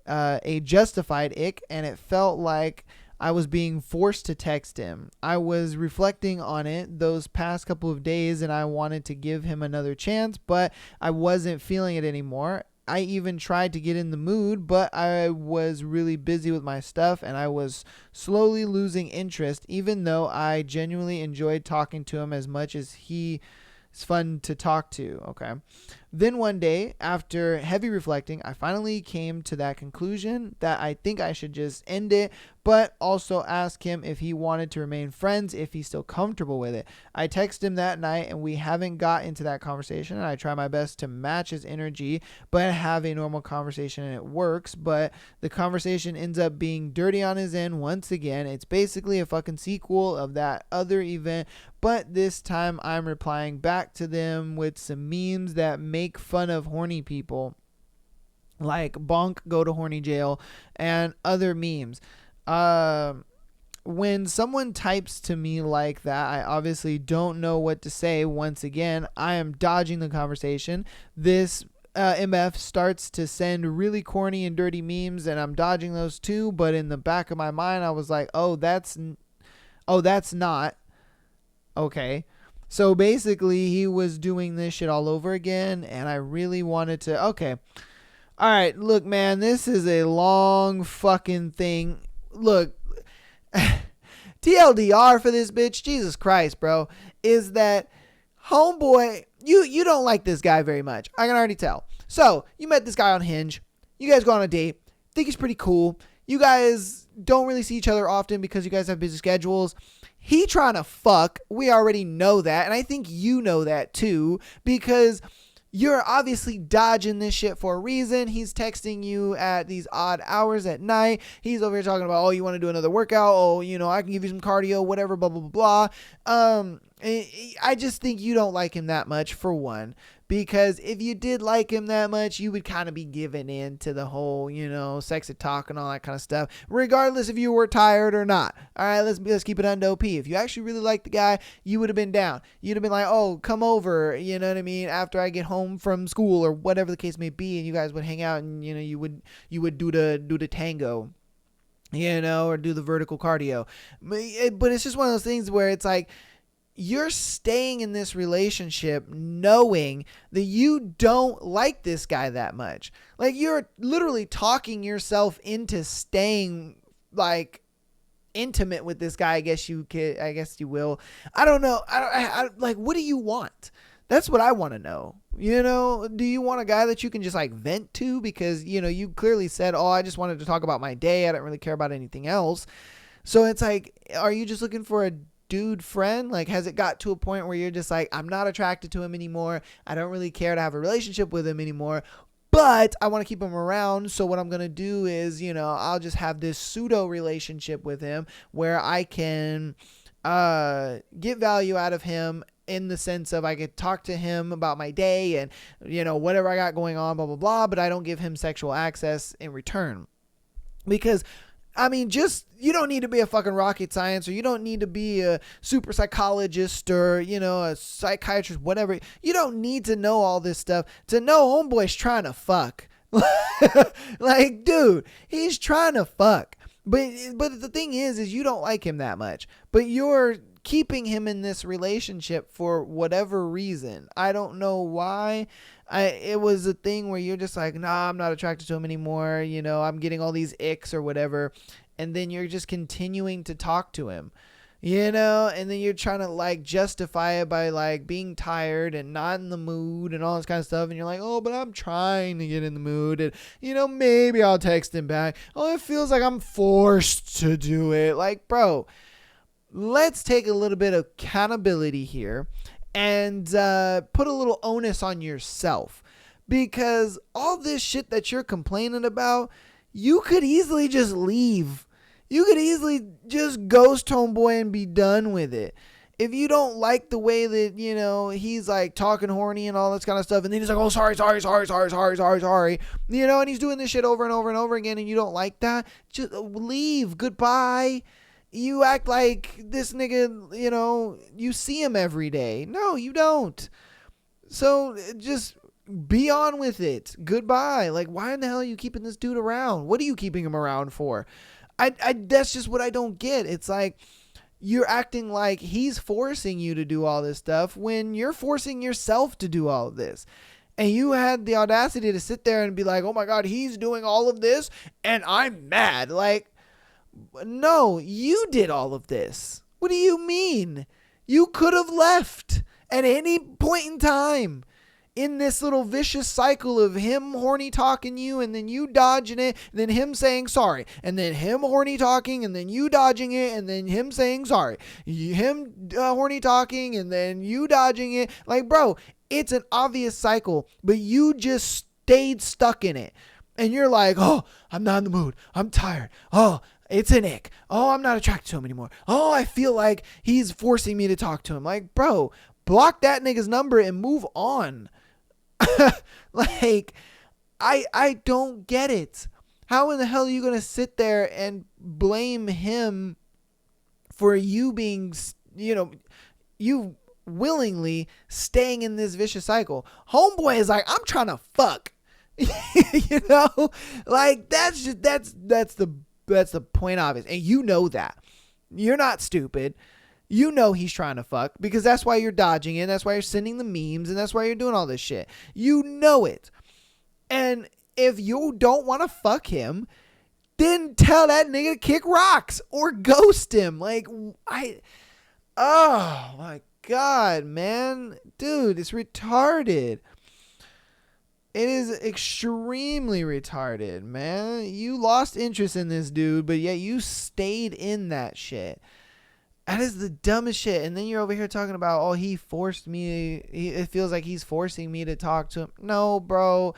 a justified ick, and it felt like I was being forced to text him. I was reflecting on it those past couple of days, and I wanted to give him another chance, but I wasn't feeling it anymore. I even tried to get in the mood, but I was really busy with my stuff, and I was slowly losing interest, even though I genuinely enjoyed talking to him as much as he is fun to talk to. Okay. Then one day, after heavy reflecting, I finally came to that conclusion that I think I should just end it, but also ask him if he wanted to remain friends, if he's still comfortable with it. I texted him that night, and we haven't got into that conversation, and I try my best to match his energy, but have a normal conversation, and it works, but the conversation ends up being dirty on his end once again. It's basically a fucking sequel of that other event, but this time I'm replying back to them with some memes that make fun of horny people, like bonk, go to horny jail, and other memes. When someone types to me like that, I obviously don't know what to say. Once again, I am dodging the conversation. This MF starts to send really corny and dirty memes, and I'm dodging those too, but in the back of my mind I was like, Oh, that's not. Okay. So basically, he was doing this shit all over again, and I really wanted to. Okay. All right. Look, man, this is a long fucking thing. Look, TLDR for this bitch, Jesus Christ, bro, is that homeboy, you don't like this guy very much. I can already tell. So, you met this guy on Hinge. You guys go on a date. Think he's pretty cool. You guys don't really see each other often because you guys have busy schedules. He trying to fuck. We already know that. And I think you know that too, because you're obviously dodging this shit for a reason. He's texting you at these odd hours at night. He's over here talking about, oh, you want to do another workout? Oh, I can give you some cardio, whatever, blah, blah, blah, blah. I just think you don't like him that much, for one, because if you did like him that much, you would kind of be giving in to the whole, sexy talk and all that kind of stuff, regardless if you were tired or not. All right, let's keep it under OP. If you actually really liked the guy, you would have been down. You'd have been like, oh, come over, you know what I mean, after I get home from school or whatever the case may be, and you guys would hang out and, you would do the tango, or do the vertical cardio. But it's just one of those things where it's like, you're staying in this relationship knowing that you don't like this guy that much. Like, you're literally talking yourself into staying, like, intimate with this guy. I guess you will. I don't know. I like, what do you want? That's what I want to know. Do you want a guy that you can just like vent to? Because, you clearly said, oh, I just wanted to talk about my day. I don't really care about anything else. So it's like, are you just looking for a dude friend? Like, has it got to a point where you're just like, I'm not attracted to him anymore. I don't really care to have a relationship with him anymore, but I want to keep him around. So what I'm going to do is, I'll just have this pseudo relationship with him where I can get value out of him in the sense of I could talk to him about my day and, whatever I got going on, blah, blah, blah, but I don't give him sexual access in return. Because you don't need to be a fucking rocket science, or you don't need to be a super psychologist or, a psychiatrist, whatever. You don't need to know all this stuff to know homeboy's trying to fuck. Like, dude, he's trying to fuck. But the thing is you don't like him that much, but you're keeping him in this relationship for whatever reason. I don't know why. It was a thing where you're just like, nah, I'm not attracted to him anymore. I'm getting all these icks or whatever. And then you're just continuing to talk to him, and then you're trying to like justify it by like being tired and not in the mood and all this kind of stuff. And you're like, oh, but I'm trying to get in the mood, and, maybe I'll text him back. Oh, it feels like I'm forced to do it. Like, bro, let's take a little bit of accountability here and put a little onus on yourself, because all this shit that you're complaining about, you could easily just leave. You could easily just ghost homeboy and be done with it. If you don't like the way that, he's like talking horny and all this kind of stuff, and then he's like, oh, sorry, and he's doing this shit over and over and over again, and you don't like that, just leave. Goodbye. You act like this nigga, you see him every day. No, you don't. So just be on with it. Goodbye. Like, why in the hell are you keeping this dude around? What are you keeping him around for? That's just what I don't get. It's like, you're acting like he's forcing you to do all this stuff when you're forcing yourself to do all of this. And you had the audacity to sit there and be like, oh my God, he's doing all of this and I'm mad. Like, no, you did all of this. What do you mean? You could have left at any point in time in this little vicious cycle of him horny talking you, and then you dodging it, and then him saying sorry, and then him horny talking, and then you dodging it, and then him saying sorry, him horny talking, and then you dodging it. Like, bro, it's an obvious cycle, but you just stayed stuck in it. And you're like, oh, I'm not in the mood. I'm tired. Oh, it's an ick. Oh, I'm not attracted to him anymore. Oh, I feel like he's forcing me to talk to him. Like, bro, block that nigga's number and move on. Like, I don't get it. How in the hell are you going to sit there and blame him for you being, you willingly staying in this vicious cycle? Homeboy is like, I'm trying to fuck. Like, that's the point obvious. And you know that. You're not stupid. You know he's trying to fuck because that's why you're dodging it. That's why you're sending the memes and that's why you're doing all this shit. You know it. And if you don't want to fuck him, then tell that nigga to kick rocks or ghost him. Like, oh my God, man. Dude, it's retarded. It is extremely retarded, man. You lost interest in this dude, but yet you stayed in that shit. That is the dumbest shit. And then you're over here talking about, oh, he forced me. It feels like he's forcing me to talk to him. No, bro.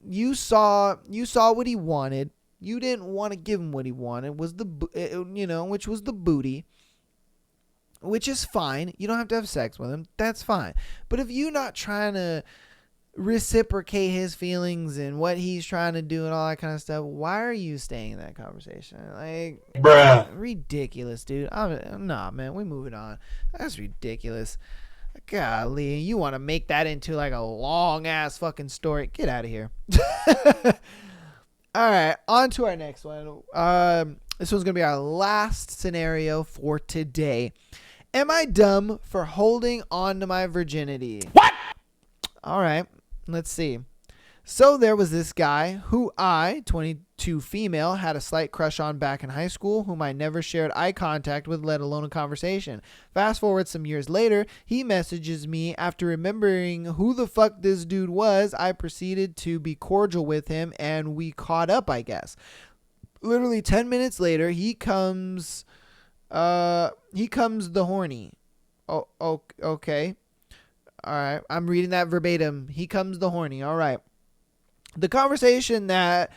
You saw what he wanted. You didn't want to give him what he wanted, which was the booty, which is fine. You don't have to have sex with him. That's fine. But if you're not trying to reciprocate his feelings and what he's trying to do and all that kind of stuff, why are you staying in that conversation? Like, bruh, ridiculous, dude. Nah, man, we moving on. That's ridiculous. Golly, you want to make that into like a long ass fucking story? Get out of here. All right, on to our next one. This one's gonna be our last scenario for today. Am I dumb for holding on to my virginity? What? All right. Let's see. So there was this guy who I, 22 female, had a slight crush on back in high school, whom I never shared eye contact with, let alone a conversation. Fast forward some years later, he messages me after remembering who the fuck this dude was. I proceeded to be cordial with him and we caught up, I guess. Literally 10 minutes later, he comes the horny. Oh, okay. All right. I'm reading that verbatim. He comes the horny. All right. The conversation that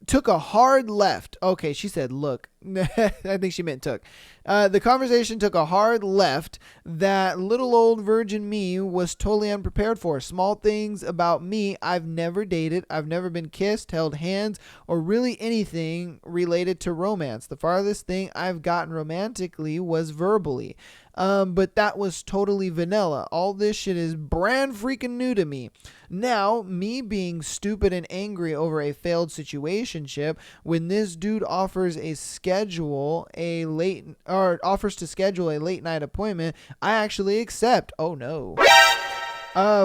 took a hard left. Okay, she said, look. I think she meant took. The conversation took a hard left that little old virgin me was totally unprepared for. Small things about me. I've never dated. I've never been kissed, held hands, or really anything related to romance. The farthest thing I've gotten romantically was verbally. But that was totally vanilla. All this shit is brand freaking new to me. Now, me being stupid and angry over a failed situationship, when this dude offers to schedule a late night appointment, I actually accept. Oh no.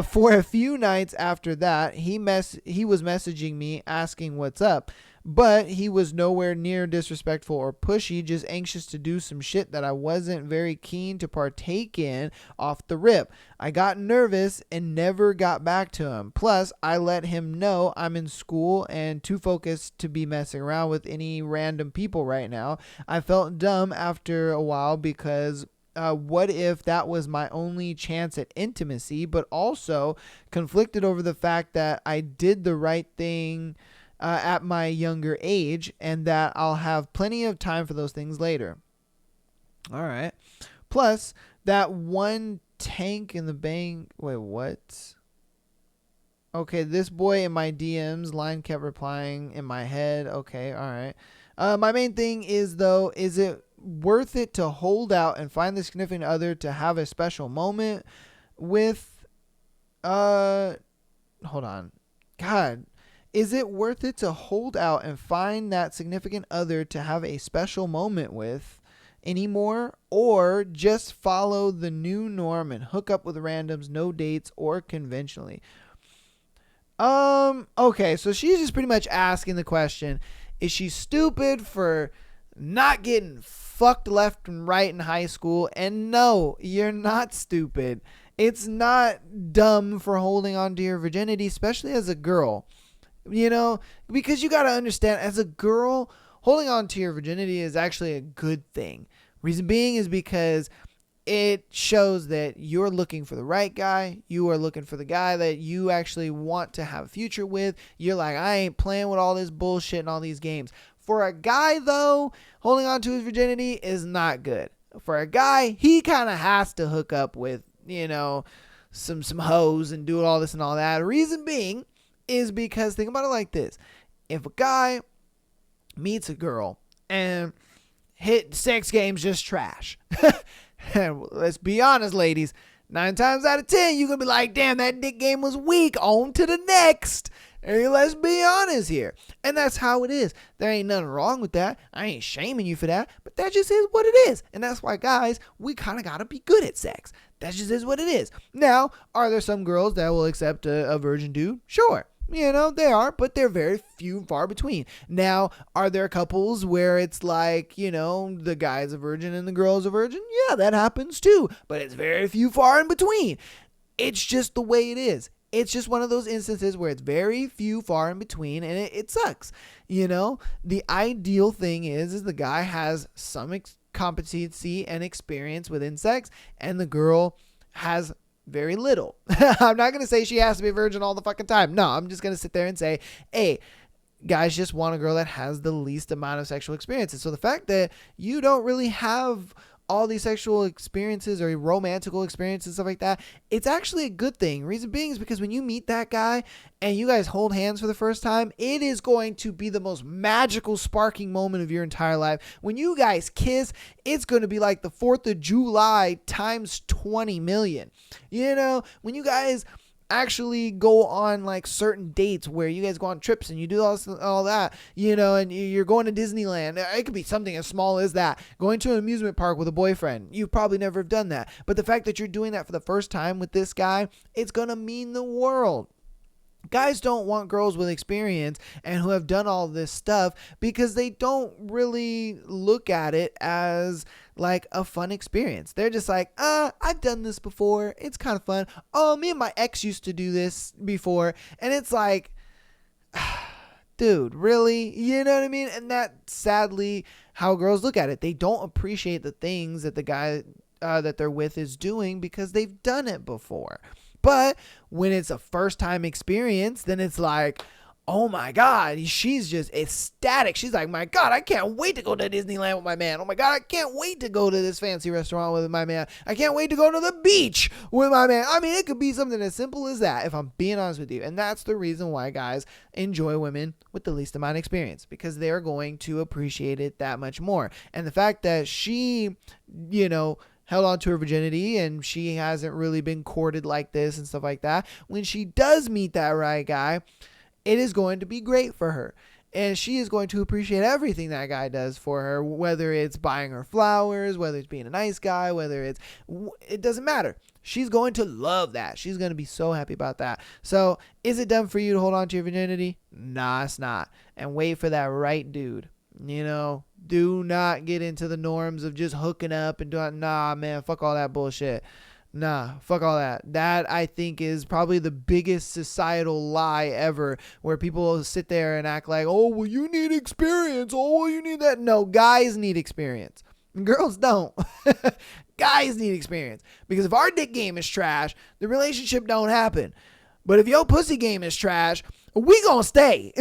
For a few nights after that, he was messaging me asking what's up. But he was nowhere near disrespectful or pushy, just anxious to do some shit that I wasn't very keen to partake in off the rip. I got nervous and never got back to him. Plus, I let him know I'm in school and too focused to be messing around with any random people right now. I felt dumb after a while because what if that was my only chance at intimacy, but also conflicted over the fact that I did the right thing at my younger age, and that I'll have plenty of time for those things later. All right. Plus, that one tank in the bank. Wait, what? Okay, this boy in my DMs line kept replying in my head. Okay, all right. My main thing is, though, is it worth it to hold out and find the significant other to have a special moment with? Hold on. God. Is it worth it to hold out and find that significant other to have a special moment with anymore, or just follow the new norm and hook up with randoms, no dates or conventionally? Okay, so she's just pretty much asking the question, is she stupid for not getting fucked left and right in high school? And no, you're not stupid. It's not dumb for holding on to your virginity, especially as a girl. You know, because you got to understand, as a girl, holding on to your virginity is actually a good thing. Reason being is because it shows that you're looking for the right guy. You are looking for the guy that you actually want to have a future with. You're like, I ain't playing with all this bullshit and all these games. For a guy, though, holding on to his virginity is not good. For a guy, he kind of has to hook up with, some hoes and do all this and all that. Reason being is because, think about it like this. If a guy meets a girl and hit sex game's just trash. And let's be honest, ladies. 9 times out of 10, you're going to be like, damn, that dick game was weak. On to the next. Hey, let's be honest here. And that's how it is. There ain't nothing wrong with that. I ain't shaming you for that, but that just is what it is. And that's why, guys, we kind of got to be good at sex. That just is what it is. Now, are there some girls that will accept a virgin dude? Sure. They are, but they're very few and far between. Now, are there couples where it's like, the guy's a virgin and the girl's a virgin? Yeah, that happens too, but it's very few far in between. It's just the way it is. It's just one of those instances where it's very few far in between, and it sucks. The ideal thing is the guy has some competency and experience within sex, and the girl has very little. I'm not going to say she has to be a virgin all the fucking time. No, I'm just going to sit there and say, hey, guys just want a girl that has the least amount of sexual experiences. So the fact that you don't really have all these sexual experiences or romantical experiences, stuff like that, it's actually a good thing. Reason being is because when you meet that guy and you guys hold hands for the first time, it is going to be the most magical, sparking moment of your entire life. When you guys kiss, it's going to be like the 4th of July times 20 million. When you guys actually go on like certain dates where you guys go on trips and you do all that, and you're going to Disneyland. It could be something as small as that. Going to an amusement park with a boyfriend. You probably never have done that. But the fact that you're doing that for the first time with this guy, it's going to mean the world. Guys don't want girls with experience and who have done all this stuff because they don't really look at it as like a fun experience. They're just like, I've done this before. It's kind of fun. Oh, me and my ex used to do this before. And it's like, dude, really? You know what I mean? And that's sadly how girls look at it. They don't appreciate the things that the guy that they're with is doing because they've done it before. But when it's a first time experience, then it's like, oh my God, she's just ecstatic. She's like, my God, I can't wait to go to Disneyland with my man. Oh my God, I can't wait to go to this fancy restaurant with my man. I can't wait to go to the beach with my man. I mean, it could be something as simple as that, if I'm being honest with you. And that's the reason why guys enjoy women with the least amount of experience, because they're going to appreciate it that much more. And the fact that she, held on to her virginity and she hasn't really been courted like this and stuff like that, when she does meet that right guy, it is going to be great for her. And she is going to appreciate everything that guy does for her, whether it's buying her flowers, whether it's being a nice guy, it doesn't matter. She's going to love that. She's going to be so happy about that. So is it dumb for you to hold on to your virginity? Nah, it's not. And wait for that right dude. Do not get into the norms of just hooking up and doing, nah, man, fuck all that bullshit. Nah, fuck all that. That, I think, is probably the biggest societal lie ever, where people sit there and act like, oh, well, you need experience. Oh, well, you need that. No, guys need experience. Girls don't. Guys need experience. Because if our dick game is trash, the relationship don't happen. But if your pussy game is trash, we gonna stay.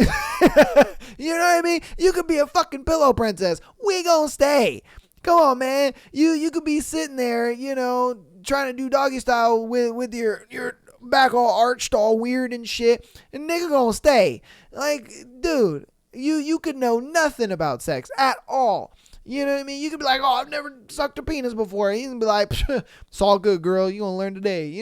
You know what I mean? You could be a fucking pillow princess. We gonna stay. Come on, man. You could be sitting there, trying to do doggy style with your back all arched, all weird and shit, and nigga gonna stay. Like, dude, you could know nothing about sex at all. You know what I mean? You could be like, oh, I've never sucked a penis before. He's gonna be like, it's all good, girl. You gonna learn today,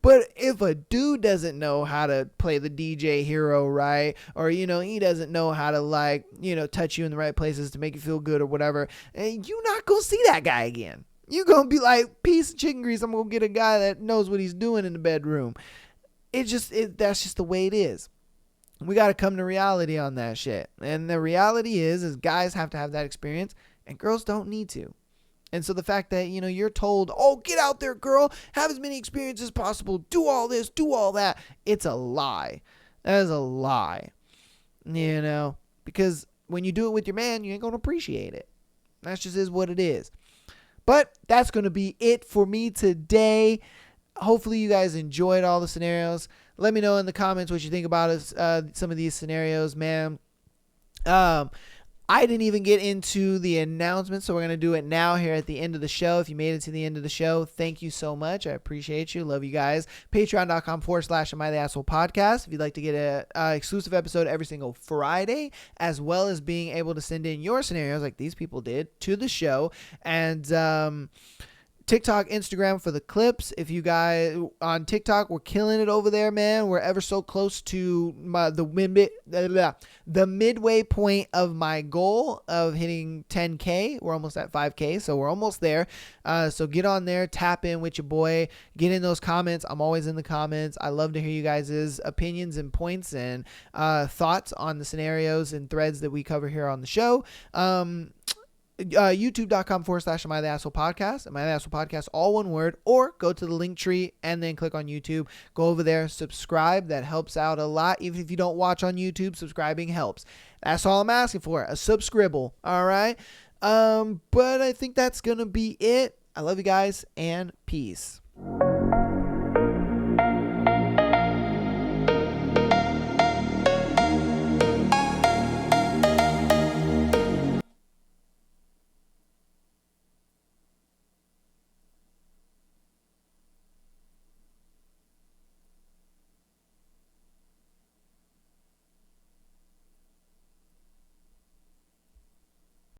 But if a dude doesn't know how to play the DJ hero right, or, he doesn't know how to touch you in the right places to make you feel good or whatever, and you're not gonna see that guy again. You're gonna be like, piece of chicken grease. I'm gonna get a guy that knows what he's doing in the bedroom. That's just the way it is. We got to come to reality on that shit. And the reality is guys have to have that experience and girls don't need to. And so the fact that, you're told, oh, get out there, girl, have as many experiences as possible, do all this, do all that. It's a lie. That is a lie. Because when you do it with your man, you ain't going to appreciate it. That just is what it is. But that's going to be it for me today. Hopefully you guys enjoyed all the scenarios. Let me know in the comments what you think about some of these scenarios, man. I didn't even get into the announcement, so we're going to do it now here at the end of the show. If you made it to the end of the show, thank you so much. I appreciate you. Love you guys. Patreon.com/Am I the Asshole Podcast. If you'd like to get an exclusive episode every single Friday, as well as being able to send in your scenarios like these people did to the show. And TikTok, Instagram for the clips. If you guys on TikTok, we're killing it over there, man. We're ever so close to the midway point of my goal of hitting 10K. We're almost at 5K, so we're almost there. So get on there, tap in with your boy, get in those comments. I'm always in the comments. I love to hear you guys' opinions and points and thoughts on the scenarios and threads that we cover here on the show. YouTube.com/Am I the Asshole Podcast. Am I the Asshole Podcast, all one word, or go to the link tree and then click on YouTube. Go over there, subscribe. That helps out a lot. Even if you don't watch on YouTube, subscribing helps. That's all I'm asking for, a subscribble. All right. But I think that's going to be it. I love you guys and peace.